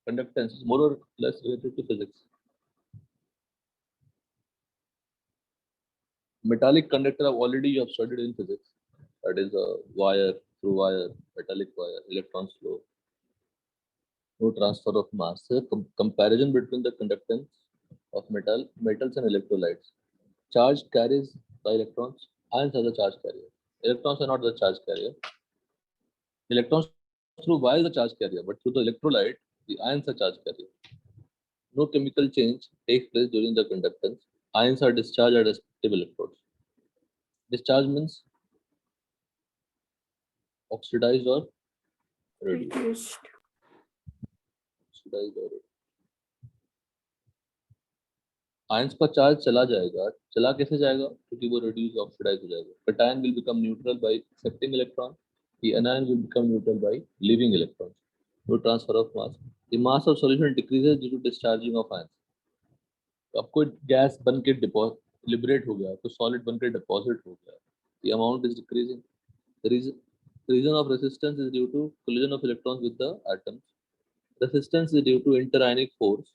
Conductance is more or less related to physics. Metallic conductor already you have studied in physics. That is a wire through wire, metallic wire, electrons flow, no transfer of mass. So comparison between the conductance of metals and electrolytes. Charge carries the electrons. Ions are the charge carrier. Electrons are not the charge carrier. Electrons through wire is the charge carrier, but through the electrolyte, the ions are charge carrier. No chemical change takes place during the conductance. Ions are discharged at respective electrodes. Discharge means oxidized or reduced. Oxidized or ions का charge चला जाएगा. चला कैसे जाएगा? क्योंकि वो reduce oxidise हो जाएगा. Cation will become neutral by accepting electron. The anion will become neutral by leaving electrons. No transfer of mass. The mass of solution decreases due to discharging of ions. अब कोई gas बन के liberate हो गया, तो solid बन के deposit हो गया. The amount is decreasing. The reason of resistance is due to collision of electrons with the atoms. Resistance is due to interionic force,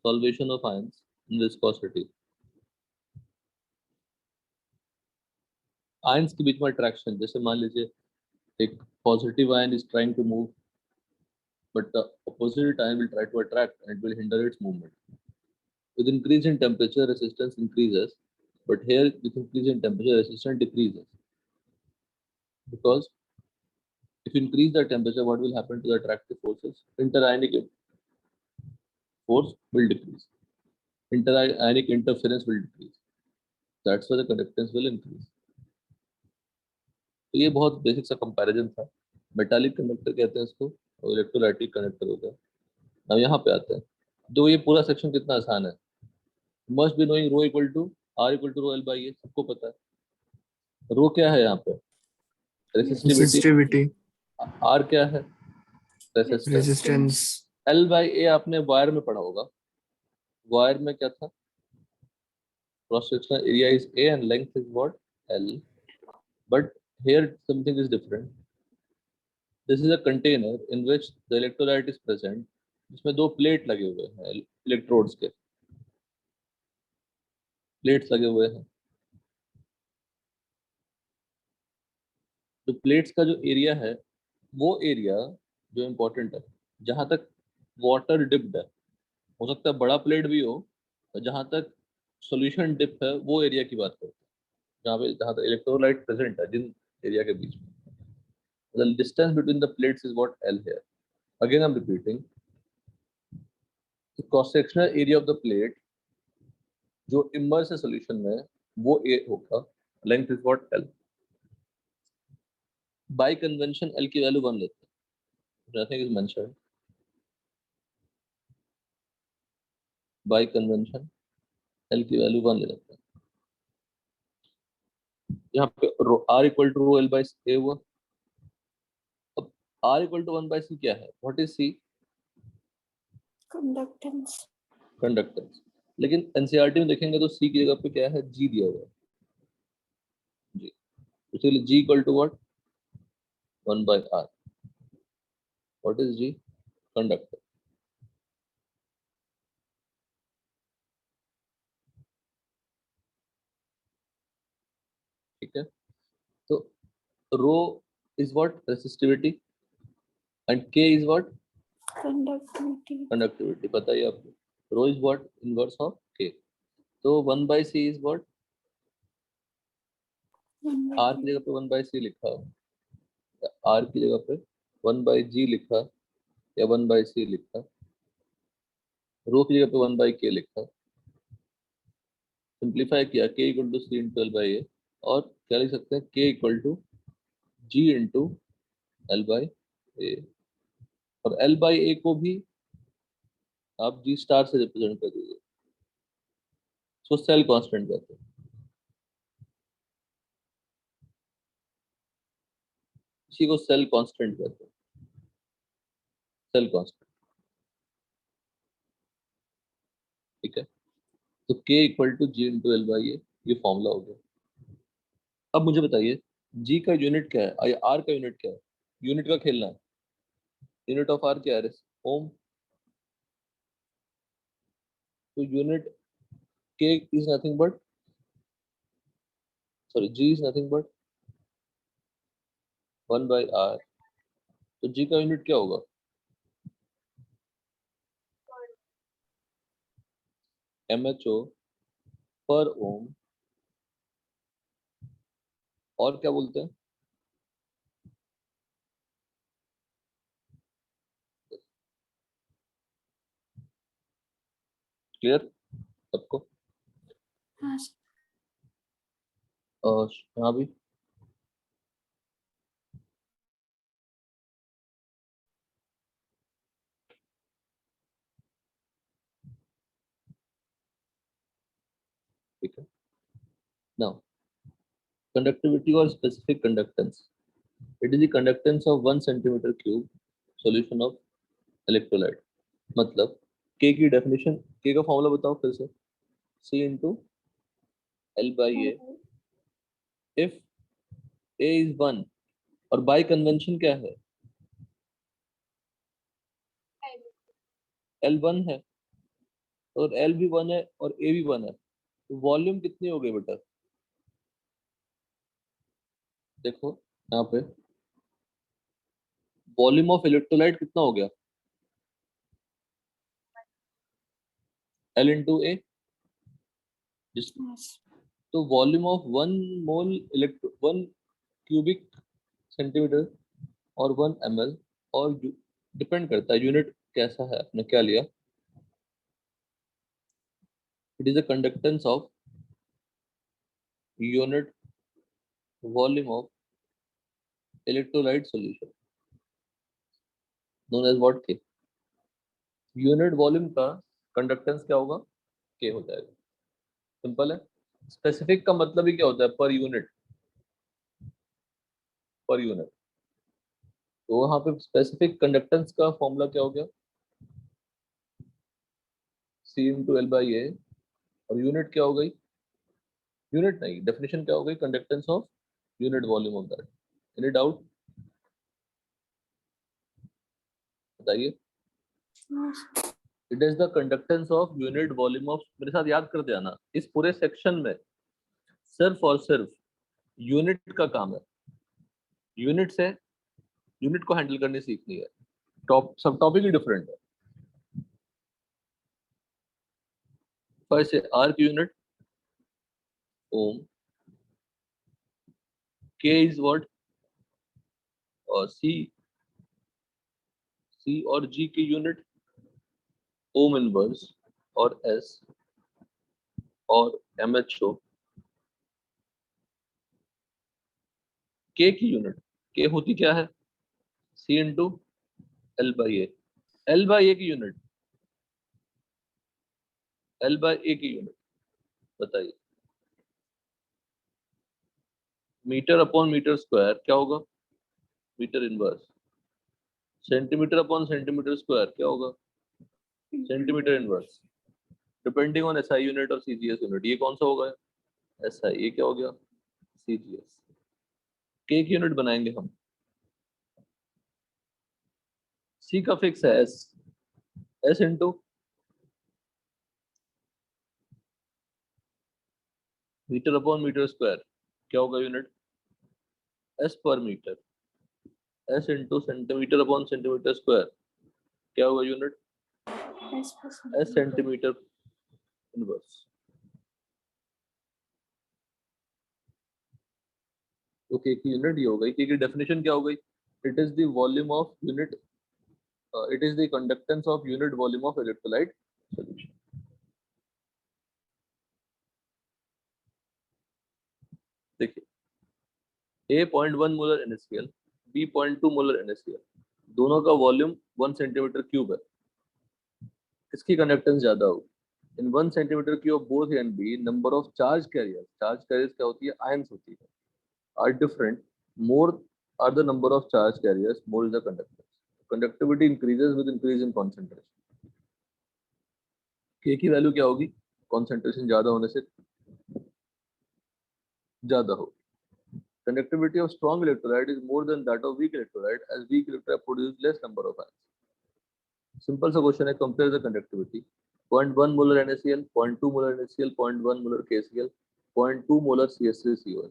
solvation of ions, and viscosity. Ions के बीच में attraction, जैसे मान लीजिए एक positive ion is trying to move, but the opposite ion will try to attract and it will hinder its movement. With increase in temperature, resistance increases, but here with increase in temperature, resistance decreases. Because if you increase the temperature, what will happen to the attractive forces? Interionic force will decrease. Interionic interference will decrease. That's why the conductance will increase. तो ये बहुत basic सा comparison था. Metallic conductor कहते हैं इसको, और electrolytic conductor होता है. अब यहाँ पे आते हैं. तो ये पूरा सेक्शन कितना आसान है. Must be knowing rho equal to R equal to rho L by A, सबको पता है. रो क्या है यहाँ पे? रेसिस्टिविटी. आर क्या है? रेजिस्टेंस. एल बाई ए आपने वायर में पढ़ा होगा. वायर में क्या था? Cross sectional area is A and length is what? L. But here something is different. This is a container in which the electrolyte is present. इसमें दो प्लेट लगे हुए हैं, इलेक्ट्रोड्स के प्लेट्स लगे हुए हैं. तो प्लेट्स का जो एरिया है, वो एरिया जो इम्पोर्टेंट है, जहां तक वाटर डिप्ड है, हो सकता है बड़ा प्लेट भी हो, और जहां तक सॉल्यूशन डिप है वो एरिया की बात करते हैं, जहां तक इलेक्ट्रोलाइट प्रेजेंट है जिन एरिया के बीच में. The distance between the plates is what L here. Again, I'm repeating. The cross-sectional area of the plate, जो immerse है solution में, वो A होगा. Length is what? L. By convention, L की value 1 लेते हैं. Nothing is mentioned. By convention, L की value 1 ले लेते हैं. यहाँ पे R equal to L by A हुआ. अब R equal to 1 by C क्या है? What is C? Conductance. Conductance. लेकिन NCERT में देखेंगे तो C की जगह पे क्या है? G दिया हुआ है. G. इसलिए G equal to what? 1 by R. What is G? Conductor. ठीक है. तो रो is what? Resistivity. And K is what? Conductivity. Conductivity. बताइए आपको. Rho is what? Inverse of K. तो 1 by C is what? R की जगह पे 1 by C लिखा, R की जगह पे 1 by G लिखा, या 1 by C लिखा. रो की जगह पे 1 by K लिखा. सिंप्लीफाई किया, K equal to C into L by A, और क्या लिख सकते हैं? K equal to G into L by A. और L बाई ए को भी आप G स्टार से रिप्रेजेंट कर दीजिए. सो सेल कांस्टेंट कहते हैं. इसी को सेल कांस्टेंट कहते हैं. Cell constant. ठीक है. तो K equal to G into L by A, ये फॉर्मूला हो गया. अब मुझे बताइए G का यूनिट क्या है, R का यूनिट क्या है? यूनिट का खेलना है. यूनिट ऑफ R क्या है? ओम. तो unit K is nothing but, sorry, G is nothing but 1 by R. तो G का यूनिट क्या होगा? MHO पर ओम, और क्या बोलते हैं? क्लियर सबको? हाँ सर। यहाँ भी ठीक है। Now conductivity or specific conductance. It is the conductance of 1 centimeter cube solution of electrolyte. मतलब K की डेफिनेशन, K का फॉर्मूला बताओ फिर से, C into L by A. If A is 1 और by convention क्या है? L 1 है और L भी 1 है और A भी 1 है, तो वॉल्यूम कितनी हो गई बेटा? देखो यहाँ पे वॉल्यूम ऑफ इलेक्ट्रोलाइट कितना हो गया? L into A, जिस हाँ सर। तो volume of 1 mole electro 1 cubic centimetre और 1 ml, और डिपेंड करता है यूनिट कैसा है, आपने क्या लिया. It is a conductance of unit volume of electrolyte solution known as what? K. Unit volume का कंडक्टेंस क्या होगा? के हो जाएगा. सिंपल है. स्पेसिफिक का मतलब ही क्या होता है? Per unit. Per unit. तो वहां पे स्पेसिफिक कंडक्टेंस का फॉर्मूला क्या हो गया? C into L by A. और यूनिट क्या हो गई? यूनिट नहीं, डेफिनेशन क्या हो गई? Conductance of unit volume of that. Any doubt बताइए. हाँ sir. It is the conductance of unit volume of, मेरे साथ याद कर देना, इस पूरे सेक्शन में सिर्फ और सिर्फ यूनिट का काम है. यूनिट से यूनिट को हैंडल करनी सीखनी है. सब टॉपिक ही डिफरेंट है. फर्स्ट है आर की unit ohm, K is what, और सी और जी की यूनिट ओम इनवर्स, और एस और एमएचओ. के की यूनिट, के होती क्या है? C into L by A. L by A की यूनिट, एल बाई ए की यूनिट बताइए. मीटर अपॉन मीटर स्क्वायर क्या होगा? Metre inverse. Centimetre upon centimetre square क्या होगा? Centimetre inverse. Depending on SI unit और सीजीएस यूनिट. ये कौन सा होगा? एसआई. ये क्या हो गया? सीजीएस. के की यूनिट बनाएंगे हम. सी का फिक्स है S. S into metre upon metre square क्या होगा यूनिट? एस पर metre. S into centimetre upon centimetre square क्या होगा यूनिट? S centimetre inverse. तो के की यूनिट ये हो गई. के की डेफिनेशन क्या हो गई? It is the volume of unit, it is the conductance of unit volume of electrolyte solution. देखिए, A 0.1 molar NaCl, B 0.2 molar NaCl, दोनों का वॉल्यूम 1 सेंटीमीटर क्यूब है. किसकी कंडक्टेंस ज्यादा होगी? इन 1 centimetre cube both A and B, number of charge carriers, charge carriers क्या होती है? आयंस होती है, are different. More are the number of charge carriers, more is the conductance. Conductivity increases with increase in concentration. K की value क्या होगी? concentration ज्यादा होने से ज्यादा होगी. Conductivity of strong electrolyte is more than that of weak electrolyte, as weak electrolyte produce less number of ions. Simple सा question है, compare the conductivity. 0.1 molar NaCl, 0.2 molar NaCl, 0.1 molar KCl, 0.2 molar CH3COH।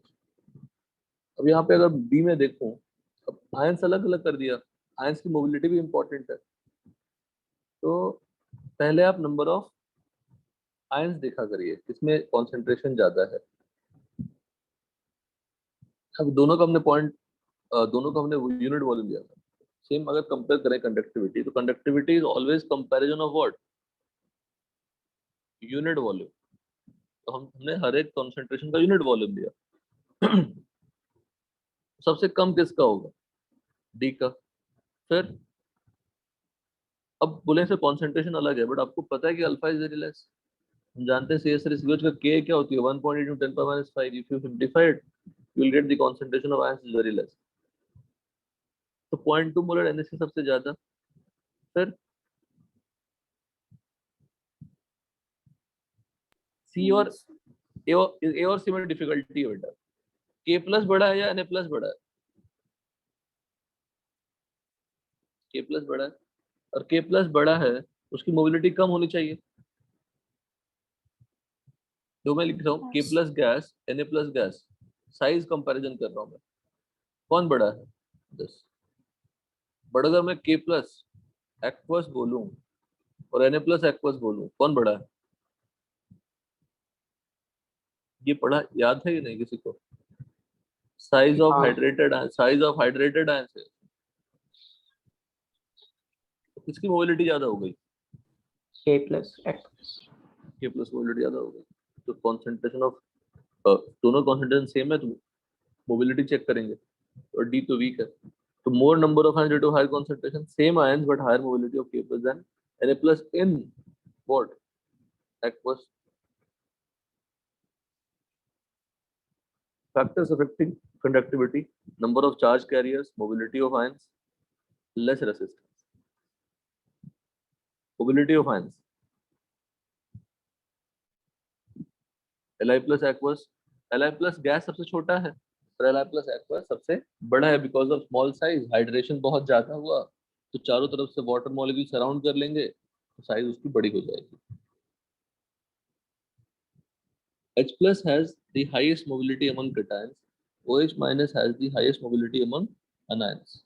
अब यहाँ पे अगर B में देखूं, अब ions अलग अलग कर दिया, आयंस की मोबिलिटी भी इंपॉर्टेंट है। तो पहले आप नंबर ऑफ आयंस देखा करिए, किसमें कॉन्सेंट्रेशन ज्यादा है। अब दोनों का हमने यूनिट वॉल्यूम लिया था। सेम अगर कंपेयर करें कंडक्टिविटी, तो conductivity is always comparison of what, unit volume. तो हमने हर एक कॉन्सेंट्रेशन का यूनिट वॉल्यूम लिया। सबसे कम किसका होगा, डी का। फिर अब बोले से कॉन्सेंट्रेशन अलग है, बट आपको पता है कि अल्फा इज वेरी लेस। हम जानते हैं CH3COH का K क्या होती है, 1.8 × 10⁻⁵। If you simplify it, you will get the concentration of ions is very less. तो 0.2 मोलर NaCl सबसे ज्यादा। फिर सी और ए और सी में डिफिकल्टी है बेटा। K प्लस बड़ा है या Na प्लस बड़ा है? K प्लस बड़ा है, और K प्लस बड़ा है, उसकी मोबिलिटी कम होनी चाहिए। जो मैं लिख रहा हूँ K plus gas, Na plus gas, size comparison कर रहा हूँ मैं, कौन बड़ा है? 10। बट अगर मैं K प्लस एक्वस बोलूं और Na प्लस एक्वस बोलूं, कौन बड़ा है? ये पढ़ा याद है कि नहीं किसी को? साइज ऑफ हाँ हाइड्रेटेड आयंस है। तो किसकी मोबिलिटी ज्यादा हो गई? K plus x. K plus mobility ज्यादा हो गई। तो कॉन्सेंट्रेशन ऑफ दोनों कॉन्सेंट्रेशन सेम है, तो मोबिलिटी चेक करेंगे, और डी तो वीक है। तो more number of ions due to higher concentration, same ions but higher mobility of K plus than Na plus in what, aqueous. Factors affecting conductivity, number of charge carriers, mobility of ions, less resistance, mobility of ions, Li plus aqueous, Li plus gas सबसे छोटा है, और Li plus aqueous सबसे बड़ा है, because of small size, hydration बहुत ज्यादा हुआ, तो चारों तरफ से वाटर मॉलिक्यूल सराउंड कर लेंगे, तो साइज उसकी बड़ी हो जाएगी। H plus has the highest mobility among cations, OH minus has the highest mobility among anions.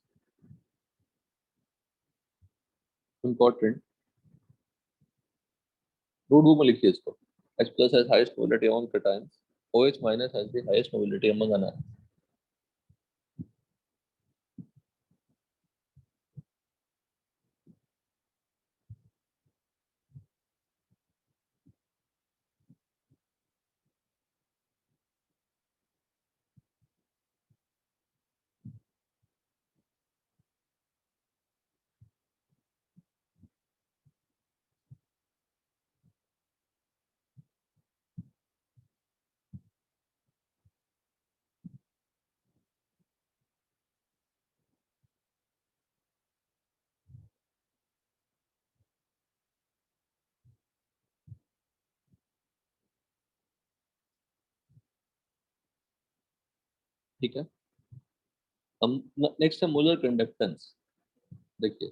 Important, notebook में लिखिए इसको। H plus has highest mobility among cations, OH minus has the highest mobility among anions. ठीक है, हम next है molar conductance. देखिए,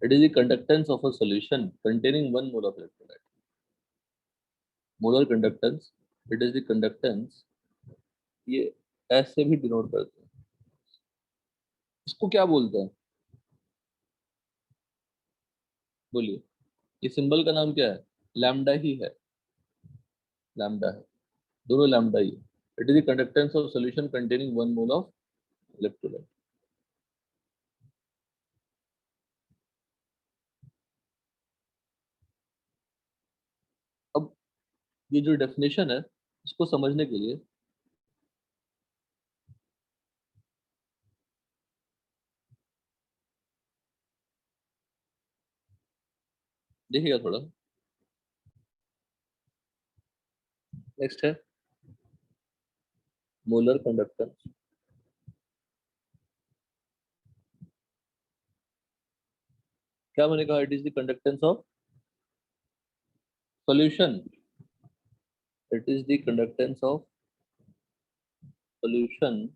it is the conductance of a solution containing 1 mole of electrolyte. Molar conductance, it is the conductance, ये ऐसे भी denote करते हैं। इसको क्या बोलते हैं, बोलिए? ये सिंबल का नाम क्या है? लैम्डा ही है, लैम्डा है, दोनों लैम्डा ही है। It is the conductance of solution containing 1 mole of electrolyte. अब ये जो डेफिनेशन है, इसको समझने के लिए देखिएगा थोड़ा। नेक्स्ट है मोलर कंडक्टेंस। क्या मैंने कहा? It is the conductance of solution, it is the conductance of solution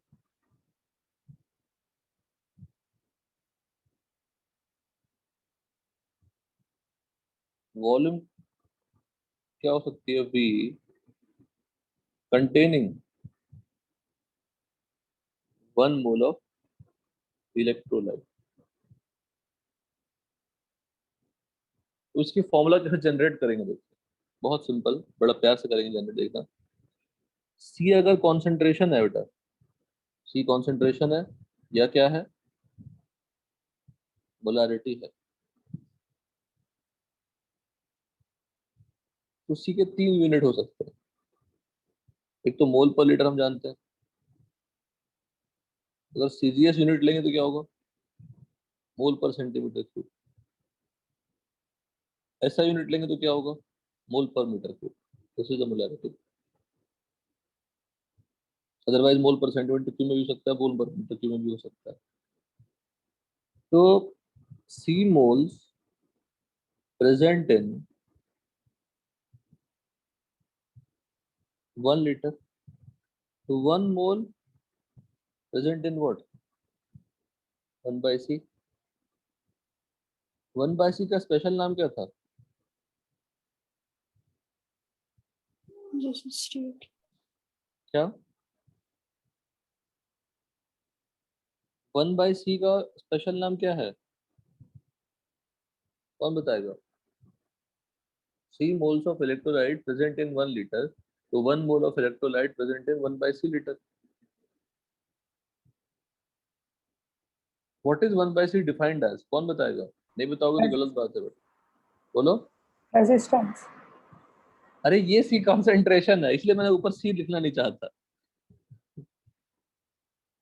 volume क्या हो सकती है? V containing 1 mole of electrolyte। तो इसकी फॉर्मूला कैसे जनरेट करेंगे? देखिए बहुत सिंपल, बड़ा प्यार से करेंगे जनरेट। देखना, C अगर कॉन्सेंट्रेशन है बेटा, C कॉन्सेंट्रेशन है या क्या है? मोलारिटी है। तो C के 3 यूनिट हो सकते हैं। एक तो मोल पर लीटर हम जानते हैं, अगर सीजीएस यूनिट लेंगे तो क्या होगा? Mole per centimetre cube. ऐसा यूनिट लेंगे तो क्या होगा? Mole per metre cube. This is the molarity. Otherwise mole per centimetre cube में भी हो सकता है, मोल पर मीटर क्यूब में भी हो सकता है। तो सी मोल्स प्रेजेंट इन 1 लीटर, तो 1 मोल present in what? 1/c। 1/c का स्पेशल नाम क्या था? Just straight. क्या? 1/c का स्पेशल नाम क्या है? कौन बताएगा? C moles of electrolyte present in 1 liter, तो 1 mole of electrolyte present in 1/c liter. What is 1/c defined as? कौन बताएगा? नहीं बताओगे तो गलत बात है बेटा। बोलो। Resistance. अरे ये C कॉन्सेंट्रेशन है, इसलिए मैंने ऊपर C लिखना नहीं चाहता।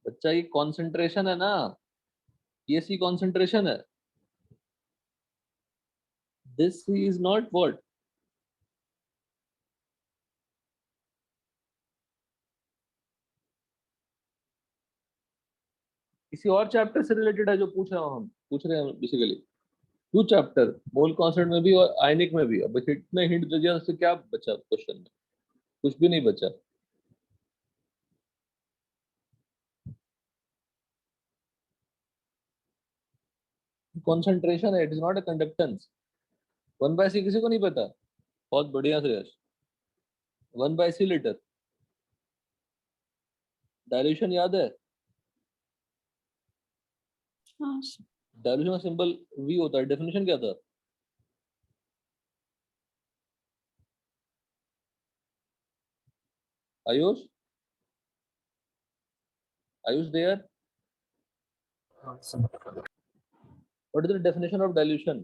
बच्चा ये कॉन्सेंट्रेशन है ना, ये C कॉन्सेंट्रेशन है। This C is not what? किसी और चैप्टर से रिलेटेड है जो पूछ रहे हैं बेसिकली। 2 चैप्टर, मोल कांस्टेंट में भी और आयनिक में भी। अब इतने हिंट दे दिया, उससे क्या बचा क्वेश्चन में? कुछ भी नहीं बचा। कॉन्सेंट्रेशन है, it is not a conductance. 1/c किसी को नहीं पता? बहुत बढ़िया श्रेयस। 1/c लीटर डायल्यूशन याद है? हाँ sir. डायल्यूशन का सिंबल वी होता है। डेफिनेशन क्या था? Ayush, Ayush there, what is the definition of dilution?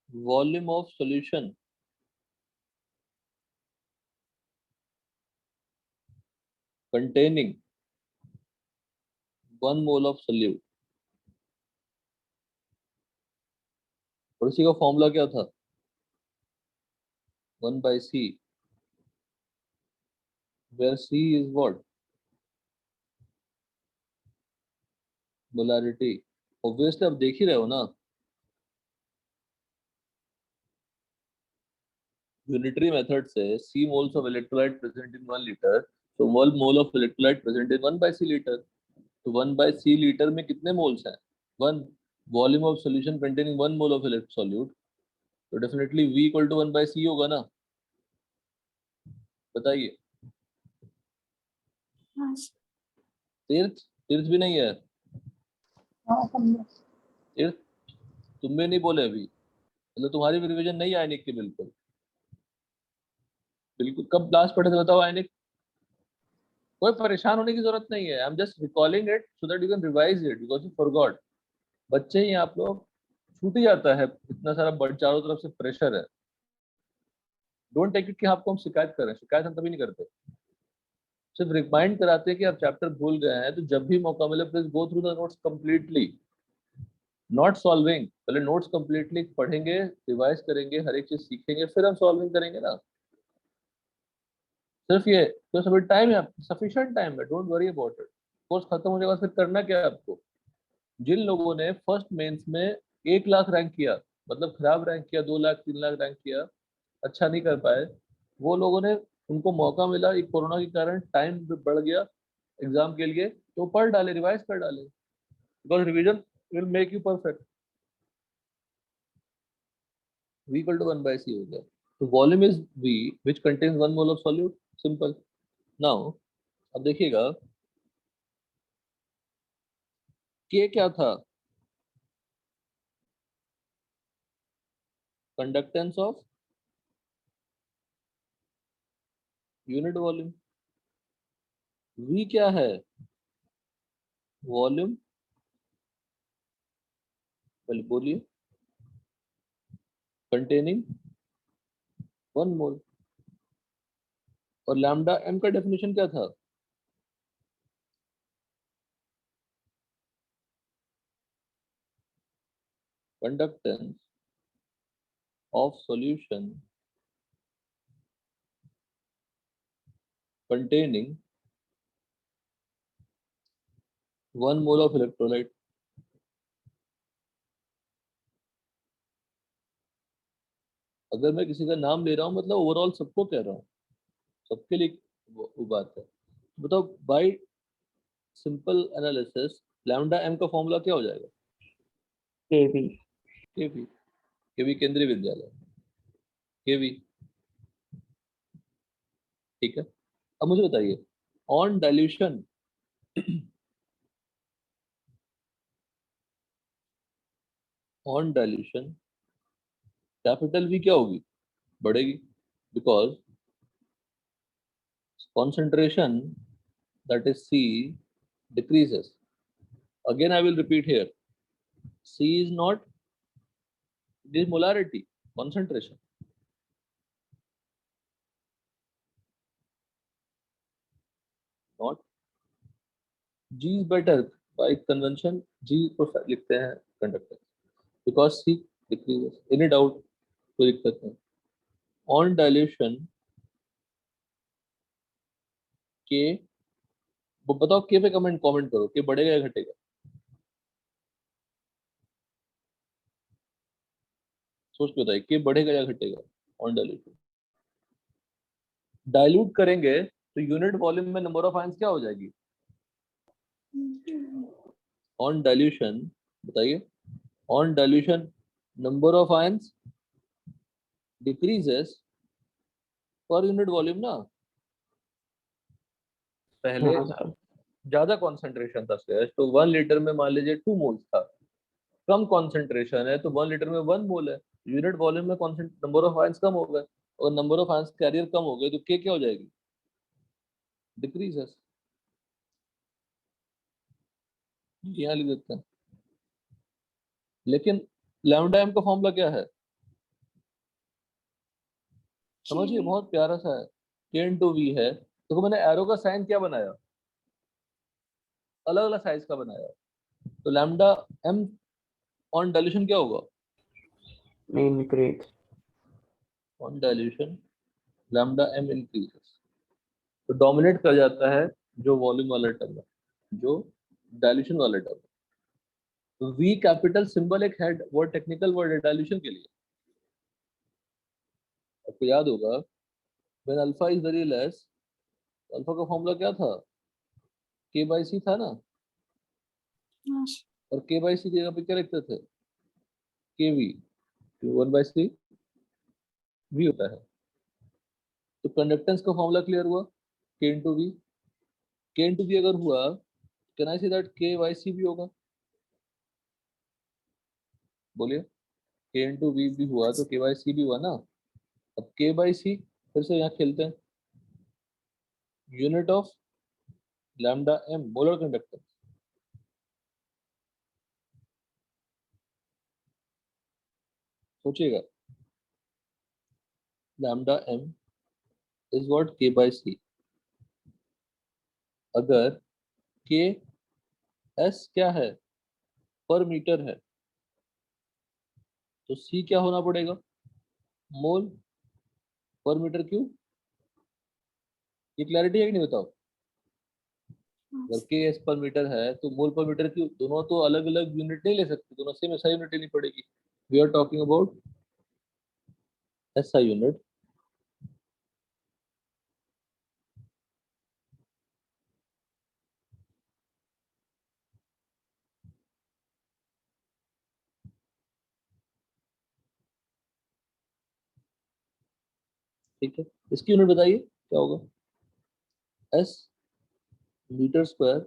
Volume of solution containing 1 mole of solute। और इसी का फॉर्मूला क्या था? 1/c, where C is what? Molarity. Obviously आप देख ही रहे हो ना, यूनिटरी मेथड से C moles of electrolyte present in 1 liter, तो 1 mole of electrolyte present in 1/c liter। तो 1/c लीटर में कितने मोल्स हैं? 1। Volume of solution containing 1 mole of electro solute, तो definitely V equal to 1/c होगा ना। बताइए। हाँ sir. तीर्थ, तीर्थ भी नहीं है। हाँ समझो। तीर्थ तुम भी नहीं बोले अभी, मतलब तुम्हारी भी रिवीजन नहीं है आयनिक की। बिल्कुल बिल्कुल। कब क्लास पढ़े थे बताओ आयनिक? कोई परेशान होने की जरूरत नहीं है। I am just recalling it so that you can revise it because you forgot. बच्चे ही आप लोग, छूट ही जाता है, इतना सारा चारों तरफ से प्रेशर है। डोंट टेक इट कि आपको हम शिकायत कर रहे हैं, शिकायत हम कभी नहीं करते, सिर्फ रिमाइंड कराते हैं कि आप चैप्टर भूल गए हैं। तो जब भी मौका मिले please go through the notes completely, not solving. पहले नोट्स कंप्लीटली पढ़ेंगे, रिवाइज करेंगे, हर एक चीज सीखेंगे, फिर हम सॉल्विंग करेंगे ना। सिर्फ ये तो सभी टाइम है, सफिशिएंट टाइम है, don't worry about it. Course खत्म होने के बाद फिर करना क्या है आपको? जिन लोगों ने फर्स्ट मेंस में 1 लाख रैंक किया, मतलब खराब रैंक किया, 2 लाख 3 लाख रैंक किया, अच्छा नहीं कर पाए, वो लोगों ने, उनको मौका मिला, एक कोरोना के कारण टाइम बढ़ गया एग्जाम के लिए, तो पढ़ डाले, रिवाइज कर डाले, because revision will make you perfect. V equal to 1 by C हो गया. तो volume is V which contains 1 mole of solute. Simple. Now अब देखिएगा K क्या था? Conductance of unit volume. V क्या है? Volume. पहले बोलिए. Containing 1 mole. और lambda m का डेफिनेशन क्या था? Conductance of solution containing 1 mole of electrolyte. अगर मैं किसी का नाम ले रहा हूँ मतलब ओवरऑल सबको कह रहा हूँ, सबके लिए वो बात है. बताओ by simple analysis lambda M का फॉर्मूला क्या हो जाएगा? केवी. केवी. केवी केंद्रीय विद्यालय. केवी. ठीक है. अब मुझे बताइए on dilution on dilution capital V क्या होगी? बढ़ेगी. Because concentration that is C decreases. Again I will repeat here, C is not this molarity, concentration. Not G is better by convention. G को लिखते हैं conductor because C decreases. Any doubt? कोई दिक्कत नहीं. On dilution K, बताओ K पे comment करो K बढ़ेगा या घटेगा? सोच के बताइए K बढ़ेगा या घटेगा on dilution. डाइल्यूट करेंगे तो यूनिट वॉल्यूम में नंबर ऑफ आयंस क्या हो जाएगी? ऑन डाइल्यूशन बताइए. On dilution number of ions decreases per unit volume ना. पहले ज्यादा कॉन्सेंट्रेशन था स्लैश तो 1 लीटर में मान लीजिए 2 मोल्स था. कम कॉन्सेंट्रेशन है तो 1 लीटर में 1 मोल है. यूनिट वॉल्यूम में नंबर ऑफ आयंस कम हो गए और नंबर ऑफ आयंस कैरियर कम हो गए तो के क्या हो जाएगी? डिक्रीजेस. यहाँ लिख देते हैं. लेकिन लैम्डा एम का फॉर्मूला क्या है? समझिए बहुत प्यारा सा है. के इनटू वी है. तो मैंने एरो का साइन क्या बनाया? अलग अलग साइज का बनाया. तो लैम्डा एम ऑन डाइल्यूशन क्या होगा? Increase. On dilution lambda M increases. तो डोमिनेट कर जाता है जो वॉल्यूम वाला टर्म है, जो डाइल्यूशन वाला टर्म है. तो वी कैपिटल सिंबल एक हेड वर्ड टेक्निकल वर्ड है डाइल्यूशन के लिए. आपको याद होगा when alpha is very less, alpha का फॉर्मूला क्या था? के बाई सी था ना. और के बाई सी की जगह पे क्या लिखते थे? के वी. 1 बाई सी वी होता है. तो कंडक्टेंस का फॉर्मूला क्लियर हुआ. के इंटू वी. के इंटू वी अगर हुआ कैन आई से दैट के बाई सी भी होगा? बोलिए. के इंटू वी भी हुआ तो के बाई सी भी हुआ ना. अब के बाई सी फिर से यहाँ खेलते हैं. Unit of lambda M molar conductance. सोचिएगा. Lambda M is what? K by C. अगर के एस क्या है? पर मीटर है तो सी क्या होना पड़ेगा? मोल पर मीटर क्यूब. ये क्लैरिटी है कि नहीं बताओ? अगर के एस पर मीटर है तो मोल पर मीटर क्यूब. दोनों तो अलग अलग यूनिट नहीं ले सकते, दोनों सेम ऐसा यूनिट लेनी पड़ेगी. वी आर टॉकिंग अबाउट ऐसा यूनिट. ठीक है, इसकी यूनिट बताइए क्या होगा। एस मीटर स्क्वायर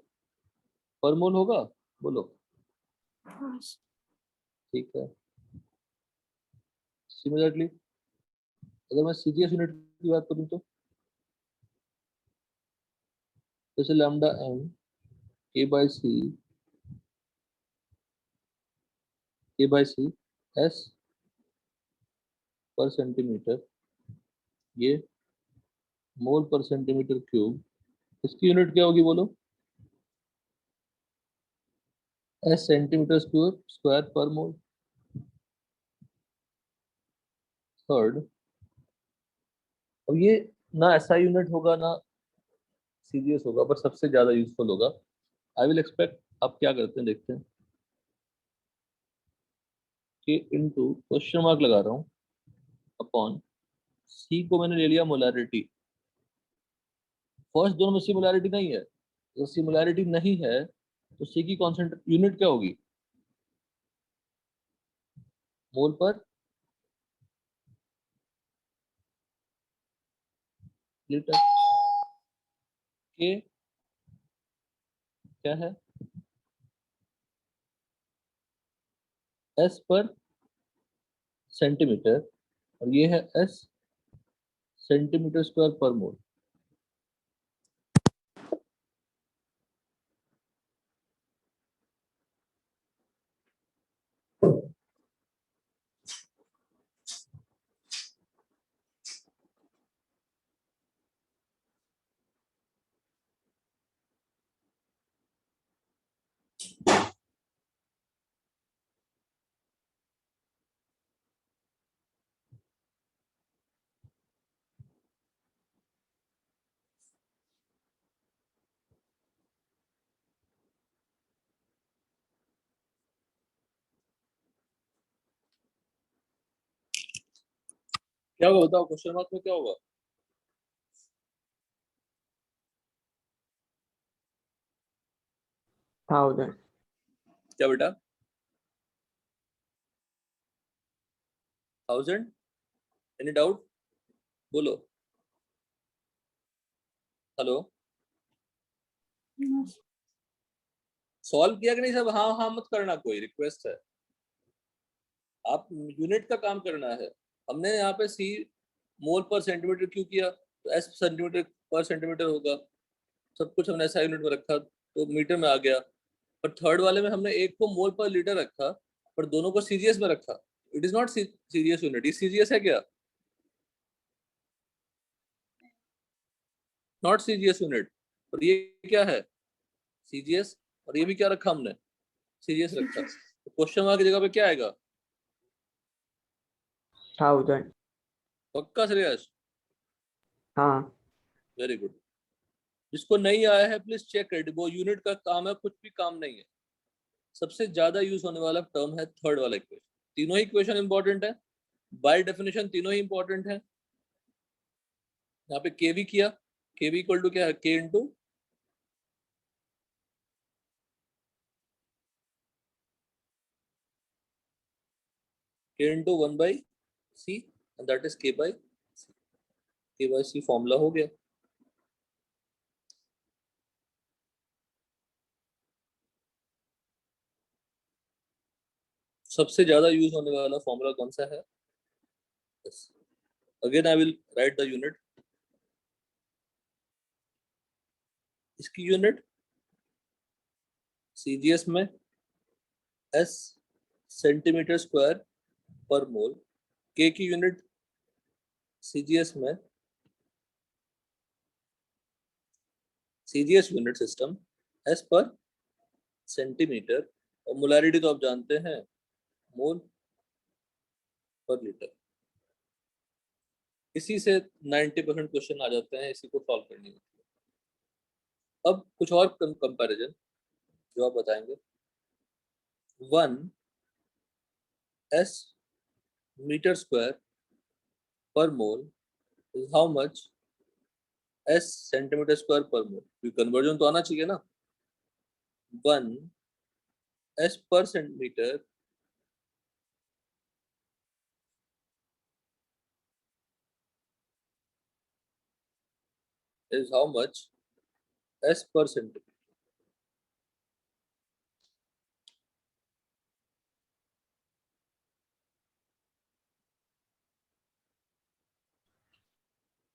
पर मोल होगा, बोलो। हाँ सर। ठीक है, सिमिलरली अगर मैं सीजीएस यूनिट की बात करूं तो जैसे लैम्डा एम के बाई सी एस पर सेंटीमीटर, ये मोल पर सेंटीमीटर क्यूब, इसकी यूनिट क्या होगी बोलो। एस सेंटीमीटर स्क्वायर पर मोल। थर्ड, अब ये ना एसआई यूनिट होगा ना सीजीएस होगा, पर सबसे ज्यादा यूजफुल होगा। आई विल एक्सपेक्ट, आप क्या करते हैं देखते हैं, कि इनटू क्वेश्चन मार्क लगा रहा हूँ अपॉन सी को मैंने ले लिया मोलैरिटी। फर्स्ट दोनों में सिमिलैरिटी नहीं है, तो सिमिलैरिटी नहीं है तो सी की कॉन्सेंट्रेट यूनिट क्या होगी, मोल पर लीटर। के क्या है, एस पर सेंटीमीटर, और ये है एस सेंटीमीटर स्क्वायर पर मोल। क्या होगा बताओ, क्वेश्चन मार्क में क्या होगा। 1000. क्या बेटा, 1000, एनी डाउट, बोलो। हेलो, हाँ सर। सॉल्व किया कि नहीं सब, हाँ हाँ मत करना, कोई रिक्वेस्ट है, आप यूनिट का काम करना है। हमने यहाँ पे सी मोल पर सेंटीमीटर क्यों किया, तो एस सेंटीमीटर पर सेंटीमीटर होगा, सब कुछ हमने ऐसा यूनिट में रखा तो मीटर में आ गया। पर थर्ड वाले में हमने एक को मोल पर लीटर रखा, पर दोनों को सीजीएस में रखा। It is not CGS unit, ये सीजीएस है क्या, नॉट सीजीएस यूनिट। और ये क्या है, सीजीएस, और ये भी क्या रखा हमने, सीजीएस रखा। तो क्वेश्चन मार्क की जगह पे क्या आएगा, 1000. पक्का श्रेयस, हाँ. Very good. जिसको नहीं आया है प्लीज चेक कर, वो यूनिट का काम है, कुछ भी काम नहीं है। सबसे ज्यादा यूज होने वाला टर्म है थर्ड वाला इक्वेशन। तीनों ही इक्वेशन इंपॉर्टेंट है, बाय डेफिनेशन तीनों ही इंपॉर्टेंट है। यहाँ पे केवी किया, केवी इक्वल टू क्या है, के इंटू के into 1/c, and that is के बाई सी फॉर्मूला हो गया। सबसे ज्यादा यूज होने वाला फॉर्मूला कौन सा है, again I will write the unit. इसकी यूनिट सीजीएस में एस सेंटीमीटर स्क्वायर पर मोल, के की यूनिट सीजीएस में सीजीएस यूनिट सिस्टम एस पर सेंटीमीटर, और मोलैरिटी तो आप जानते हैं, मोल पर लीटर। इसी से 90% क्वेश्चन आ जाते हैं, इसी को सॉल्व करनी होती है। अब कुछ और कंपैरिजन जो आप बताएंगे। 1 मीटर स्क्वायर पर mole is how much S centimetre square पर मोल। कन्वर्जन तो आना चाहिए ना। 1 पर centimetre is how much? S per centimeter.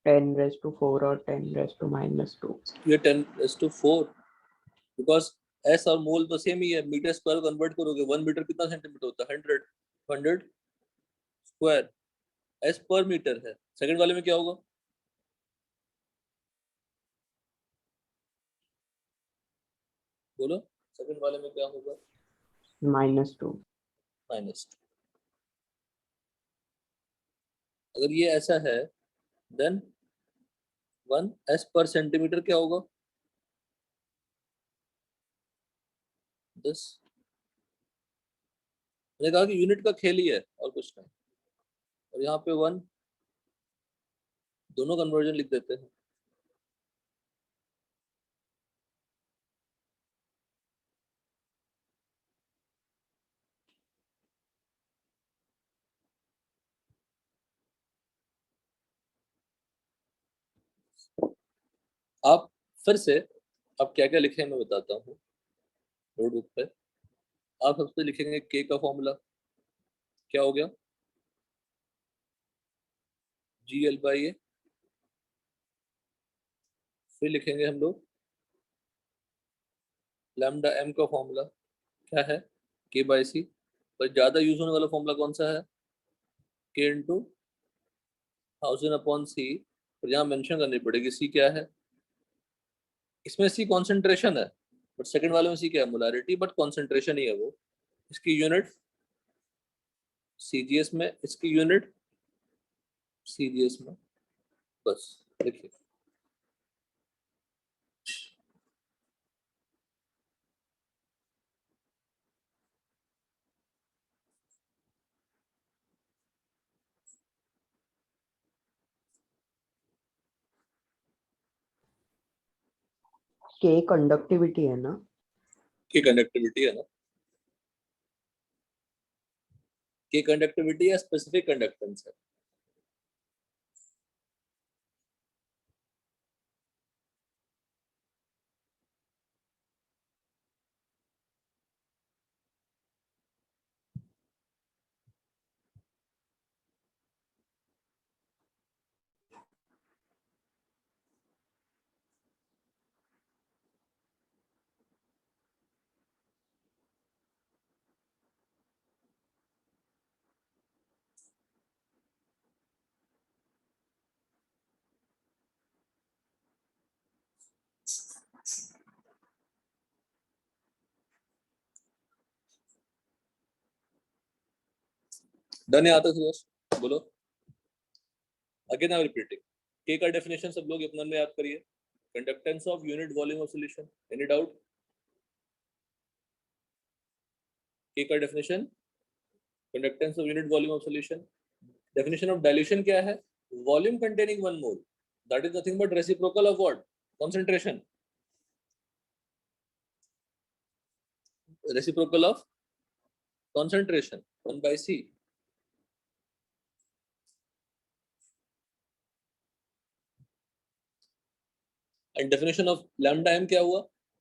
Ten raised to 4 or 10 raised to -2. ये 10⁻⁴ because S और मोल तो सेम ही है, मीटर स्क्वायर कन्वर्ट करोगे 1 मीटर कितना सेंटीमीटर होता है? 100 स्क्वायर। S पर मीटर है। सेकंड वाले में क्या होगा? बोलो, सेकंड वाले में क्या होगा? -2. -2। अगर ये ऐसा है देन 1 S पर सेंटीमीटर क्या होगा? 10। मैंने कहा कि यूनिट का खेल ही है और कुछ नहीं। और यहाँ पे 1 दोनों कन्वर्जन लिख देते हैं। आप फिर से अब क्या क्या लिखें मैं बताता हूँ नोटबुक पे। आप सबसे लिखेंगे के का फॉर्मूला क्या हो गया? GL/A। फिर लिखेंगे हम लोग लैम्डा m का फॉर्मूला क्या है? K/C। पर ज्यादा यूज होने वाला फॉर्मूला कौन सा है? K into 1000/C। और यहाँ मेंशन करनी पड़ेगी C क्या है? इसमें C कॉन्सेंट्रेशन है, बट सेकंड वाले में C क्या है? मोलैरिटी, बट कॉन्सेंट्रेशन ही है वो। इसकी यूनिट CGS में, इसकी यूनिट CGS में। बस देखिए, K कंडक्टिविटी है ना? K कंडक्टिविटी है ना? K कंडक्टिविटी या स्पेसिफिक कंडक्टेंस है? डन है? आता है? बोलो। Again I am repeating. के का डेफिनेशन सब लोग अपने में याद करिए। Conductance of unit volume of solution. Any doubt? के का definition conductance of unit volume of solution. Definition of dilution क्या है? Volume containing 1 mole, that is nothing but reciprocal of what? Concentration. Reciprocal of concentration 1/C। And definition of lambda m क्या हुआ?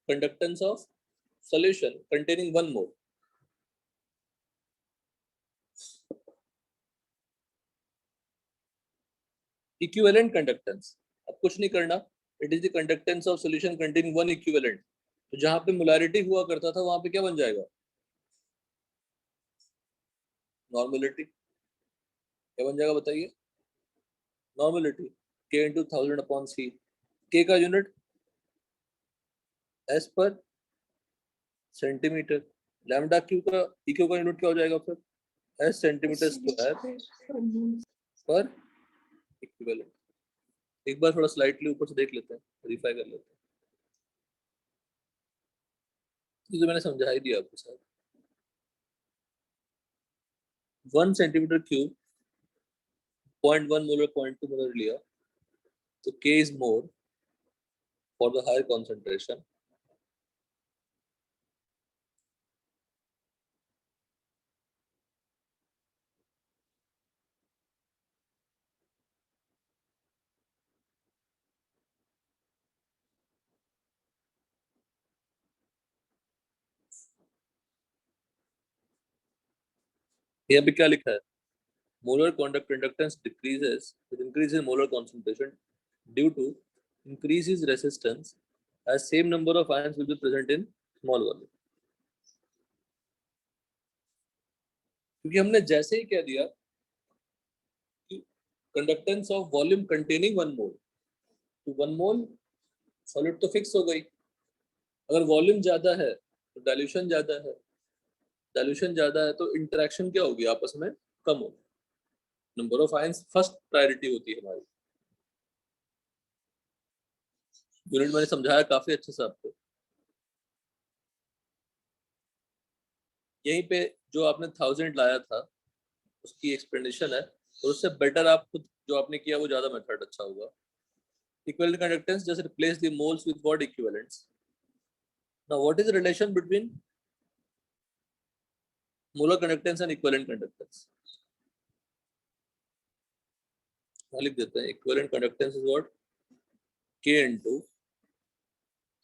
Conductance of solution containing 1 mole. Equivalent conductance, अब कुछ नहीं करना, it is the conductance of solution containing 1 equivalent. तो जहां पे molarity हुआ करता था वहां पे क्या बन जाएगा? नॉर्मलिटी। क्या बन जाएगा बताइए? Normality. K into 1000/C। K का यूनिट S पर सेंटीमीटर। लैम्डा क्यू का इक्यू का यूनिट क्या हो जाएगा फिर? S सेंटीमीटर स्क्वायर पर इक्विवेलेंट। एक बार थोड़ा स्लाइटली ऊपर से देख लेते हैं, वेरीफाई कर लेते हैं। ये तो मैंने समझा ही दिया आपको sir. 1 centimetre cube 0.1 molar 0.2 molar लिया, तो K is more for the higher concentration। यहाँ पे क्या लिखा है? Molar conductance decreases with increase in molar concentration due to increase in resistance as same number of ions will be present in small volume. क्योंकि हमने जैसे ही कह दिया कि कंडक्टेंस ऑफ वॉल्यूम कंटेनिंग 1 मोल, तो 1 मोल सॉलिड तो फिक्स हो गई. अगर वॉल्यूम ज्यादा है तो डाइल्यूशन ज्यादा है, डाइल्यूशन ज्यादा है तो इंटरेक्शन क्या होगी आपस में? कम होगी. Number of ions first priority होती है हमारी. यूनिट मैंने समझाया काफी अच्छे से आपको. यहीं पे जो आपने 1000 लाया था उसकी एक्सप्लेनेशन है, और उससे बेटर आप खुद जो आपने किया वो ज्यादा मेथड अच्छा होगा. Equivalent conductance just replace the moles with what equivalents. Now what is the relation between molar conductance and equivalent conductance? लिख देते हैं. Equivalent conductance is what? K into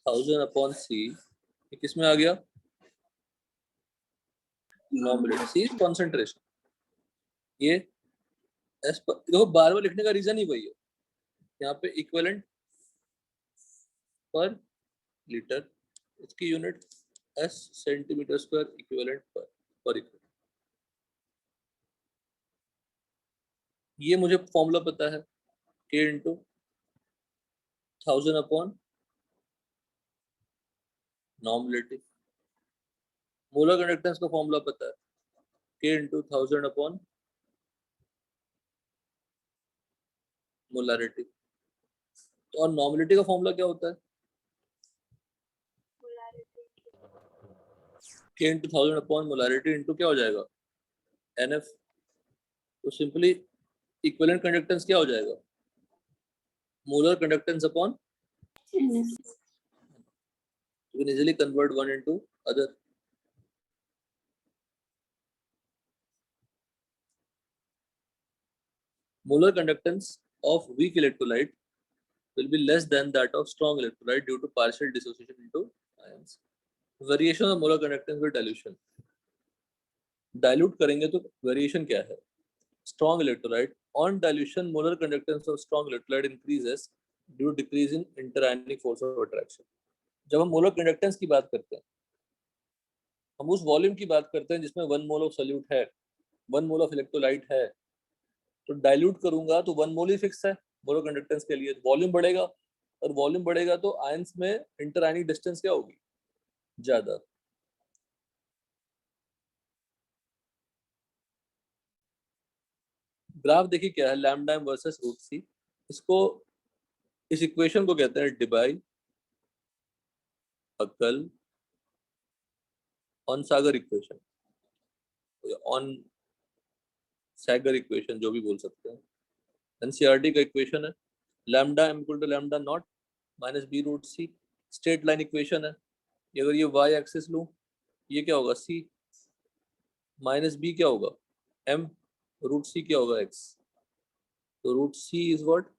1000 upon C. ये किसमें आ गया? नॉर्मलिटी. C is concentration. ये देखो बार बार लिखने का रीजन ही वही है. यहाँ पे इक्विवेलेंट पर लीटर, इसकी unit S centimetre square equivalent पर इक्विवेलेंट. ये मुझे फॉर्मूला पता है. K into 1000 upon normality. Molar conductance का फॉर्मूला पता है. K into 1000 upon molarity. तो और नॉर्मलिटी का फॉर्मूला क्या होता है? K into 1000 upon molarity into क्या हो जाएगा? NF. तो सिंपली इक्विवेलेंट कंडक्टेंस क्या हो जाएगा? Molar conductance upon. You can easily convert one into other. Molar conductance of weak electrolyte will be less than that of strong electrolyte due to partial dissociation into ions. Variation of molar conductance with dilution. Dilute करेंगे तो variation क्या है? Strong electrolyte on dilution, molar conductance of strong electrolyte increases due to decrease in interionic force of attraction. जब हम molar conductance की बात करते हैं, हम उस वॉल्यूम की बात करते हैं जिसमें 1 मोल ऑफ सॉल्यूट है, 1 मोल ऑफ इलेक्ट्रोलाइट है. तो डाइल्यूट करूंगा तो 1 मोल ही फिक्स है मोलर कंडक्टेंस के लिए. वॉल्यूम बढ़ेगा, और वॉल्यूम बढ़ेगा तो आयंस में इंटरआयनिक डिस्टेंस क्या होगी? ज्यादा. ग्राफ देखिए क्या है, lambda M versus root C. इसको, इस इक्वेशन को कहते हैं Debye Huckel Onsager equation, Onsager equation, जो भी बोल सकते हैं. एनसीईआरटी का इक्वेशन है. Lambda M equal to lambda nought minus B root C. Straight line equation है. अगर ये वाई एक्सिस लूं, ये क्या होगा? सी माइनस बी क्या होगा? एम. रूट सी क्या होगा? एक्स. तो root C is what?